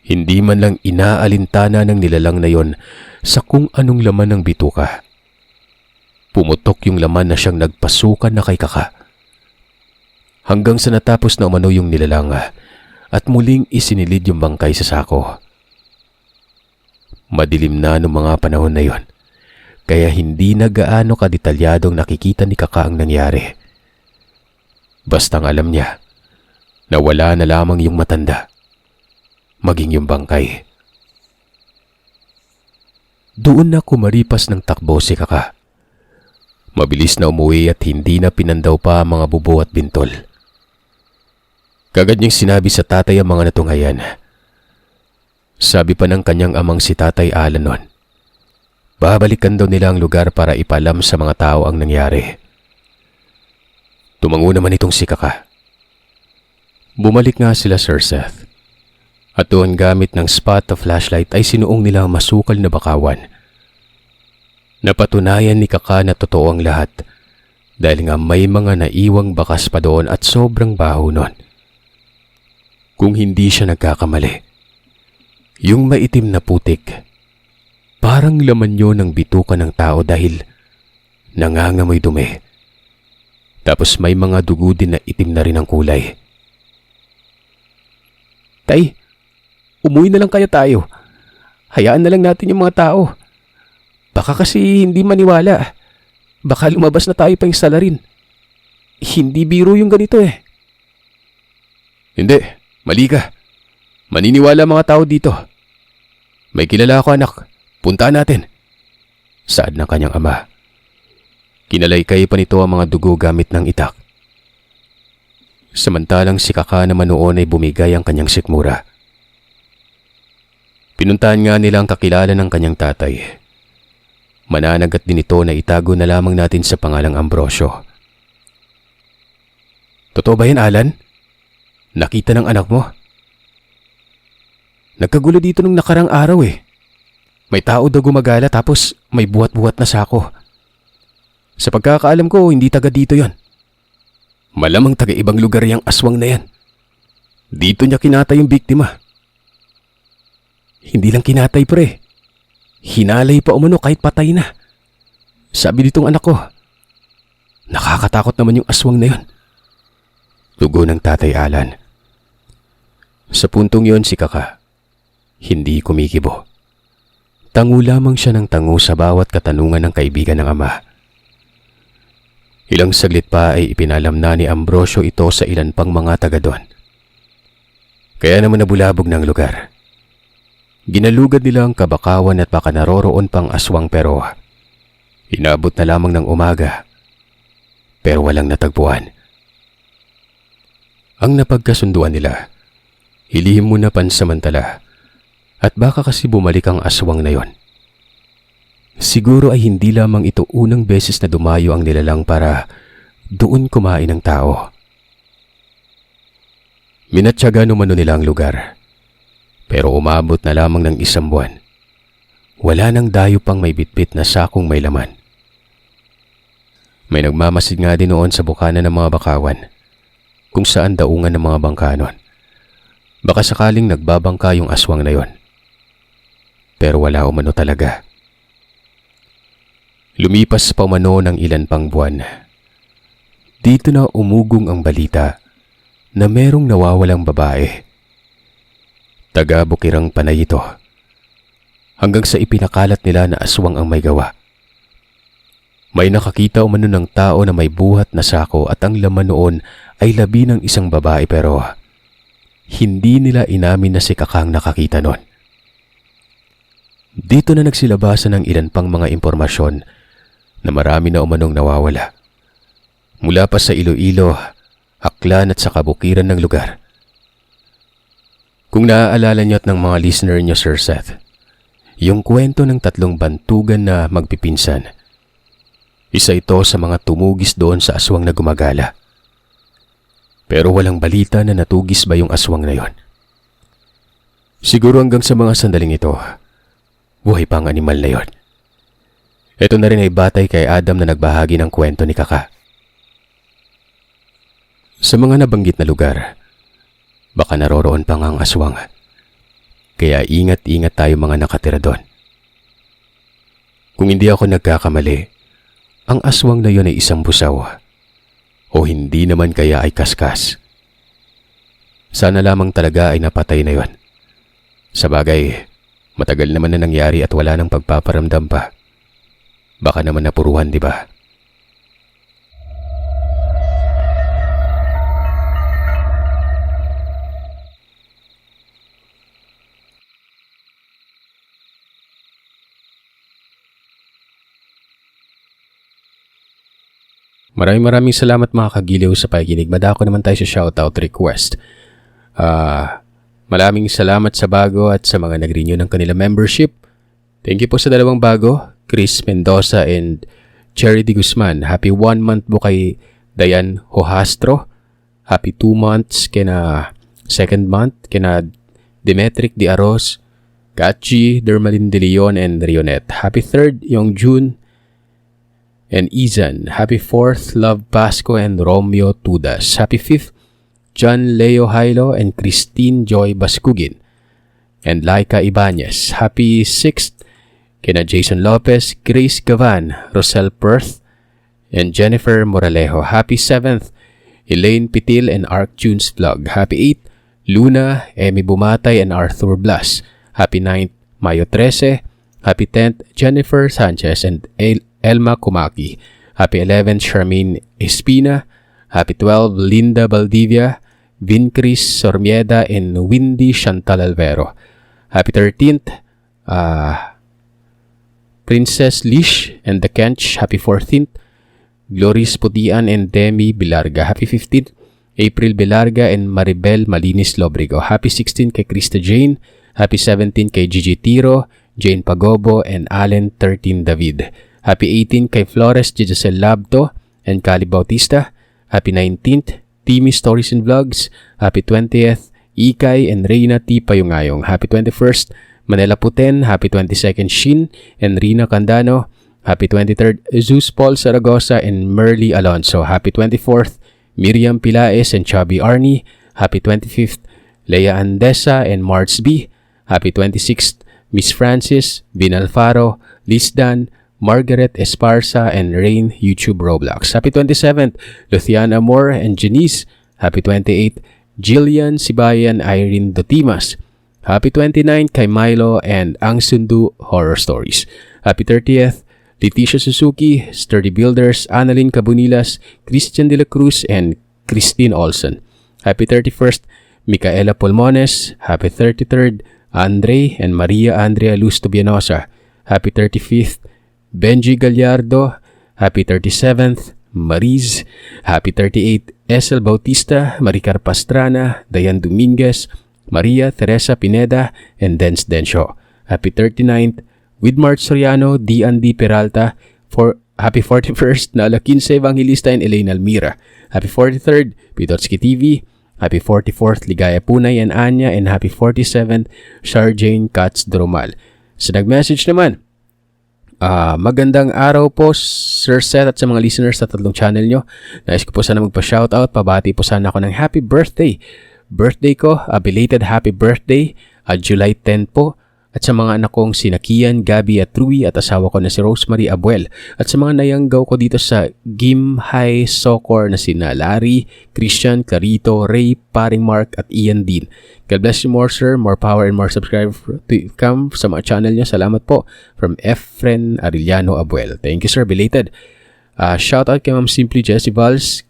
Hindi man lang inaalintana ng nilalang na yon sa kung anong laman ng bituka. Pumutok yung laman na siyang nagpasukan na kay Kaka. Hanggang sa natapos na umano yung nilalang at muling isinilid yung bangkay sa sako. Madilim na noong mga panahon na yon, kaya hindi na gaano kadetalyadong nakikita ni Kaka ang nangyari. Bastang alam niya na wala na lamang yung matanda, maging yung bangkay. Doon na kumaripas ng takbo si Kaka. Mabilis na umuwi at hindi na pinandaw pa ang mga bubo at bintol. Kagad niyang sinabi sa tatay ang mga natunghayan. Sabi pa ng kanyang amang si Tatay Alan nun, babalikan daw nila ang lugar para ipalam sa mga tao ang nangyari. Tumango naman itong si Kaka. Bumalik nga sila Sir Seth. At doon gamit ng spot of flashlight ay sinuong nila ang masukal na bakawan. Napatunayan ni Kaka na totoo ang lahat dahil nga may mga naiwang bakas pa doon at sobrang baho nun. Kung hindi siya nagkakamali, yung maitim na putik, parang laman yun ng bituka ng tao dahil nangangamoy dumi. Tapos may mga dugo din na itim na rin ang kulay. Tay, umuwi na lang kaya tayo. Hayaan na lang natin yung mga tao. Baka kasi hindi maniwala. Baka lumabas na tayo pa yung salarin. Hindi biro yung ganito eh. Hindi, mali ka. Maniniwala mga tao dito. May kilala ako anak, puntaan natin. Saad ng kanyang ama. Kinalaykay pa nito ang mga dugo gamit ng itak. Samantalang si Kaka naman noon ay bumigay ang kanyang sikmura. Pinuntahan nga nila ang kakilala ng kanyang tatay. Mananagat din ito na itago na lamang natin sa pangalang Ambrosio. Totoo ba yan, Alan? Nakita ng anak mo? Nagkagulo dito nung nakarang araw eh. May tao daw gumagala tapos may buhat-buhat na sako. Sa pagkakaalam ko, hindi taga dito yon. Malamang taga ibang lugar yung aswang na yan. Dito niya kinatay yung biktima. Hindi lang kinatay pre. Hinalay pa umano kahit patay na. Sabi nitong anak ko. Nakakatakot naman yung aswang na yon. Tugon ng Tatay Alan. Sa puntong yon si Kaka, hindi kumikibo. Tango lamang siya ng tango sa bawat katanungan ng kaibigan ng ama. Ilang saglit pa ay ipinalam na ni Ambrosio ito sa ilan pang mga taga doon. Kaya naman nabulabog ng lugar. Ginalugad nila ang kabakawan at baka naroroon pang aswang pero inabot na lamang ng umaga pero walang natagpuan. Ang napagkasunduan nila, hilihim muna pansamantala at baka kasi bumalik ang aswang na yon. Siguro ay hindi lamang ito unang beses na dumayo ang nilalang para doon kumain ng tao. Minatyaga numano nila ang lugar, pero umabot na lamang ng 1 buwan. Wala nang dayo pang may bitbit na sakong may laman. May nagmamasid nga din noon sa bukana ng mga bakawan, kung saan daungan ng mga bangka nun. Baka sakaling nagbabangka yung aswang na yon. Pero wala umano talaga. Lumipas pa umano ng ilan pang buwan. Dito na umugong ang balita na merong nawawalang babae. Taga Bukirang Panay ito. Hanggang sa ipinakalat nila na aswang ang may gawa. May nakakita umano ng tao na may buhat na sako at ang laman noon ay labi ng isang babae pero hindi nila inamin na si Kakang nakakita noon. Dito na nagsilabasan ng ilan pang mga impormasyon na marami na umanong nawawala. Mula pa sa Iloilo, Aklan at sa kabukiran ng lugar. Kung naaalala niyo at ng mga listener niyo, Sir Seth, yung kwento ng 3 bantugan na magpipinsan, isa ito sa mga tumugis doon sa aswang na gumagala. Pero walang balita na natugis ba yung aswang na yon. Siguro hanggang sa mga sandaling ito, buhay pa ang animal na yon. Ito na rin ay batay kay Adam na nagbahagi ng kwento ni Kaka. Sa mga nabanggit na lugar, baka naroroon pa nga ang aswang. Kaya ingat-ingat tayo mga nakatira doon. Kung hindi ako nagkakamali, ang aswang na yon ay isang busaw. O hindi naman kaya ay kaskas. Sana lamang talaga ay napatay na yon. Sabagay, matagal naman na nangyari at wala nang pagpaparamdam pa. Baka naman napuruhan, di ba? Maraming salamat mga kagiliw sa pakikinig. Madako naman tayo sa shoutout request. Maraming salamat sa bago at sa mga nag-renew ng kanila membership. Thank you po sa 2 bago, Chris Mendoza and Cherry D. Guzman. Happy 1 month po kay Dayan Hojastro. Happy 2 months kina 2nd month kina Demetric Di Aros, Kachi, Dermalin De Leon and Rionet. Happy 3rd yung June and Izan. Happy 4th, Love Pasco and Romeo Tudas. Happy 5th, John Leo Hilo and Christine Joy Baskugin and Laika Ibanez. Happy 6th, kina Jason Lopez, Grace Gavan, Rosel Perth, and Jennifer Moralejo. Happy 7th, Elaine Pitil and Arc Tunes Vlog. Happy 8th, Luna, Emmy Bumatay and Arthur Blas. Happy 9th, Mayo 13. Happy 10th, Jennifer Sanchez and Elma Kumaki. Happy 11th, Charmaine Espina. Happy 12th, Linda Valdivia, Vincris Sormieda, and Windy Chantal Alvero. Happy 13th, Princess Lish and the Kench. Happy 14th, Gloris Putian and Demi Bilarga. Happy 15th, April Bilarga and Maribel Malinis Lobrigo. Happy 16th kay Krista Jane. Happy 17th kay Gigi Tiro Jane Pagobo, and Allen 13 David. Happy 18 kay Flores Giselle Labto and Cali Bautista. Happy 19th, Timmy Stories and Vlogs. Happy 20th, Ikay and Reyna T. Payungayong. Happy 21st, Manila Puten. Happy 22nd, Shin and Rina Candano. Happy 23rd, Zeus Paul Saragosa and Merly Alonso. Happy 24th, Miriam Pilaes and Chubby Arnie. Happy 25th, Leia Andesa and Marts B. Happy 26th, Miss Francis, Vin Alfaro, Lisdan, Margaret Esparza, and Rain YouTube Roblox. Happy 27th, Luciana Moore and Janice. Happy 28th, Jillian Sibayan Irene Dotimas. Happy 29th kay Milo and Ang Sundu Horror Stories. Happy 30th, Leticia Suzuki, Sturdy Builders, Annalyn Cabunilas, Christian De La Cruz, and Christine Olson. Happy 31st, Micaela Pulmones. Happy 33rd, Andre and Maria Andrea Luz Tobianosa. Happy 35th, Benji Gallardo. Happy 37th, Mariz. Happy 38th, Esel Bautista, Maricar Pastrana, Dayan Dominguez, Maria Teresa Pineda, and Dens Densho. Happy 39th, Widmart Soriano, D&D Peralta. Happy 41st, Nala 15 Evangelista and Elaine Almira. Happy 43rd, Pitotsky TV. Happy 44th, Ligaya Punay and Anya. And happy 47th, Sharjane Katz Dromal. Sa nag-message naman, magandang araw po Sir Seth at sa mga listeners sa tatlong channel nyo. Nais ko po sana magpa-shoutout. Pabati po sana ako ng happy birthday. Birthday ko, belated happy birthday. July 10 po. At sa mga anak kong sina Kian, Gabi at Rui at asawa ko na si Rosemary Abuel. At sa mga nayanggaw ko dito sa Gim High Soccer na sina Larry, Christian, Clarito, Ray, Paring Mark at Ian Dean. God bless you more sir, more power and more subscribe to come sa mga channel nyo. Salamat po. From Efren Arellano Abuel. Thank you sir, belated. Shoutout kay Ma'am Simply Jessie Vals.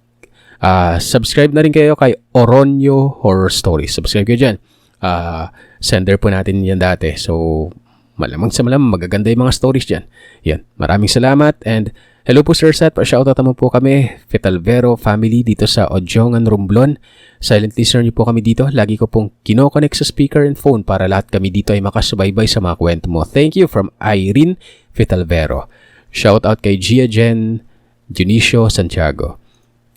Subscribe na rin kayo kay Oronio Horror Stories. Subscribe kayo dyan. Sender po natin yan dati. So, malamang sa malamang magaganda yung mga stories dyan. Yan. Maraming salamat. And hello po Sir Seth. Pa-shoutout naman po kami. Fitalvero family dito sa Odjongan, Romblon. Silent listener niyo po kami dito. Lagi ko pong kinoconnect sa speaker and phone para lahat kami dito ay makasubaybay sa mga kwento mo. Thank you from Irene Fitalvero. Shoutout kay Gia Jen Junicio Santiago.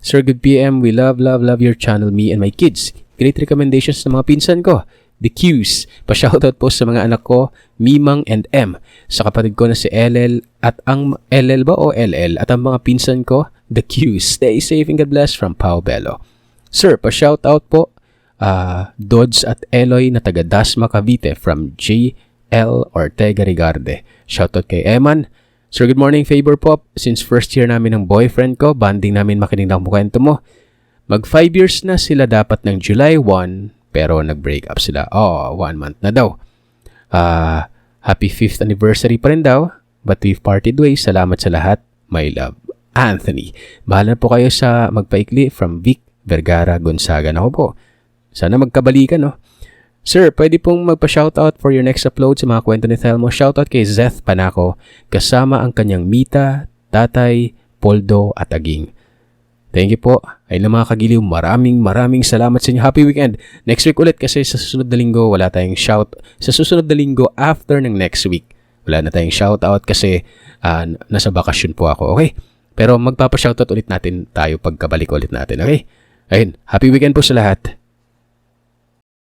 Sir, good PM. We love your channel, me and my kids. Great recommendations ng mga pinsan ko. The Q's. Pa-shoutout po sa mga anak ko, Mimang and M. Sa kapatid ko na si LL at ang LL ba o LL at ang mga pinsan ko, The Q's. Stay safe and God bless from Pao Bello. Sir, pa-shoutout po Dodds at Eloy na taga Dasma, Cavite from J.L. Ortega Rigarde. Shoutout kay Eman. Sir, good morning, Favor Pop. Since first year namin ng boyfriend ko, banding namin makinig ng kwento mo. Mag 5 years na sila dapat ng July 1, pero nag-break up sila. 1 month na daw. Happy 5th anniversary pa rin daw, but we've parted ways. Salamat sa lahat. My love, Anthony. Bahala po kayo sa magpaikli from Vic Vergara, Gonzaga. Ako po. Sana magkabalikan, no? Sir, pwede pong magpa-shoutout for your next upload sa mga kwento ni Thelmo. Shoutout kay Zeth Panaco, kasama ang kanyang Mita, Tatay, Poldo at Aging. Thank you po. Ay na mga kagiliw, maraming salamat sa inyo. Happy weekend. Next week ulit kasi sa susunod na linggo, wala tayong shout. Sa susunod na linggo, after ng next week, wala na tayong shoutout kasi nasa bakasyon po ako. Okay? Pero magpapa-shoutout ulit natin tayo pagkabalik ulit natin. Okay? Ayun. Happy weekend po sa lahat.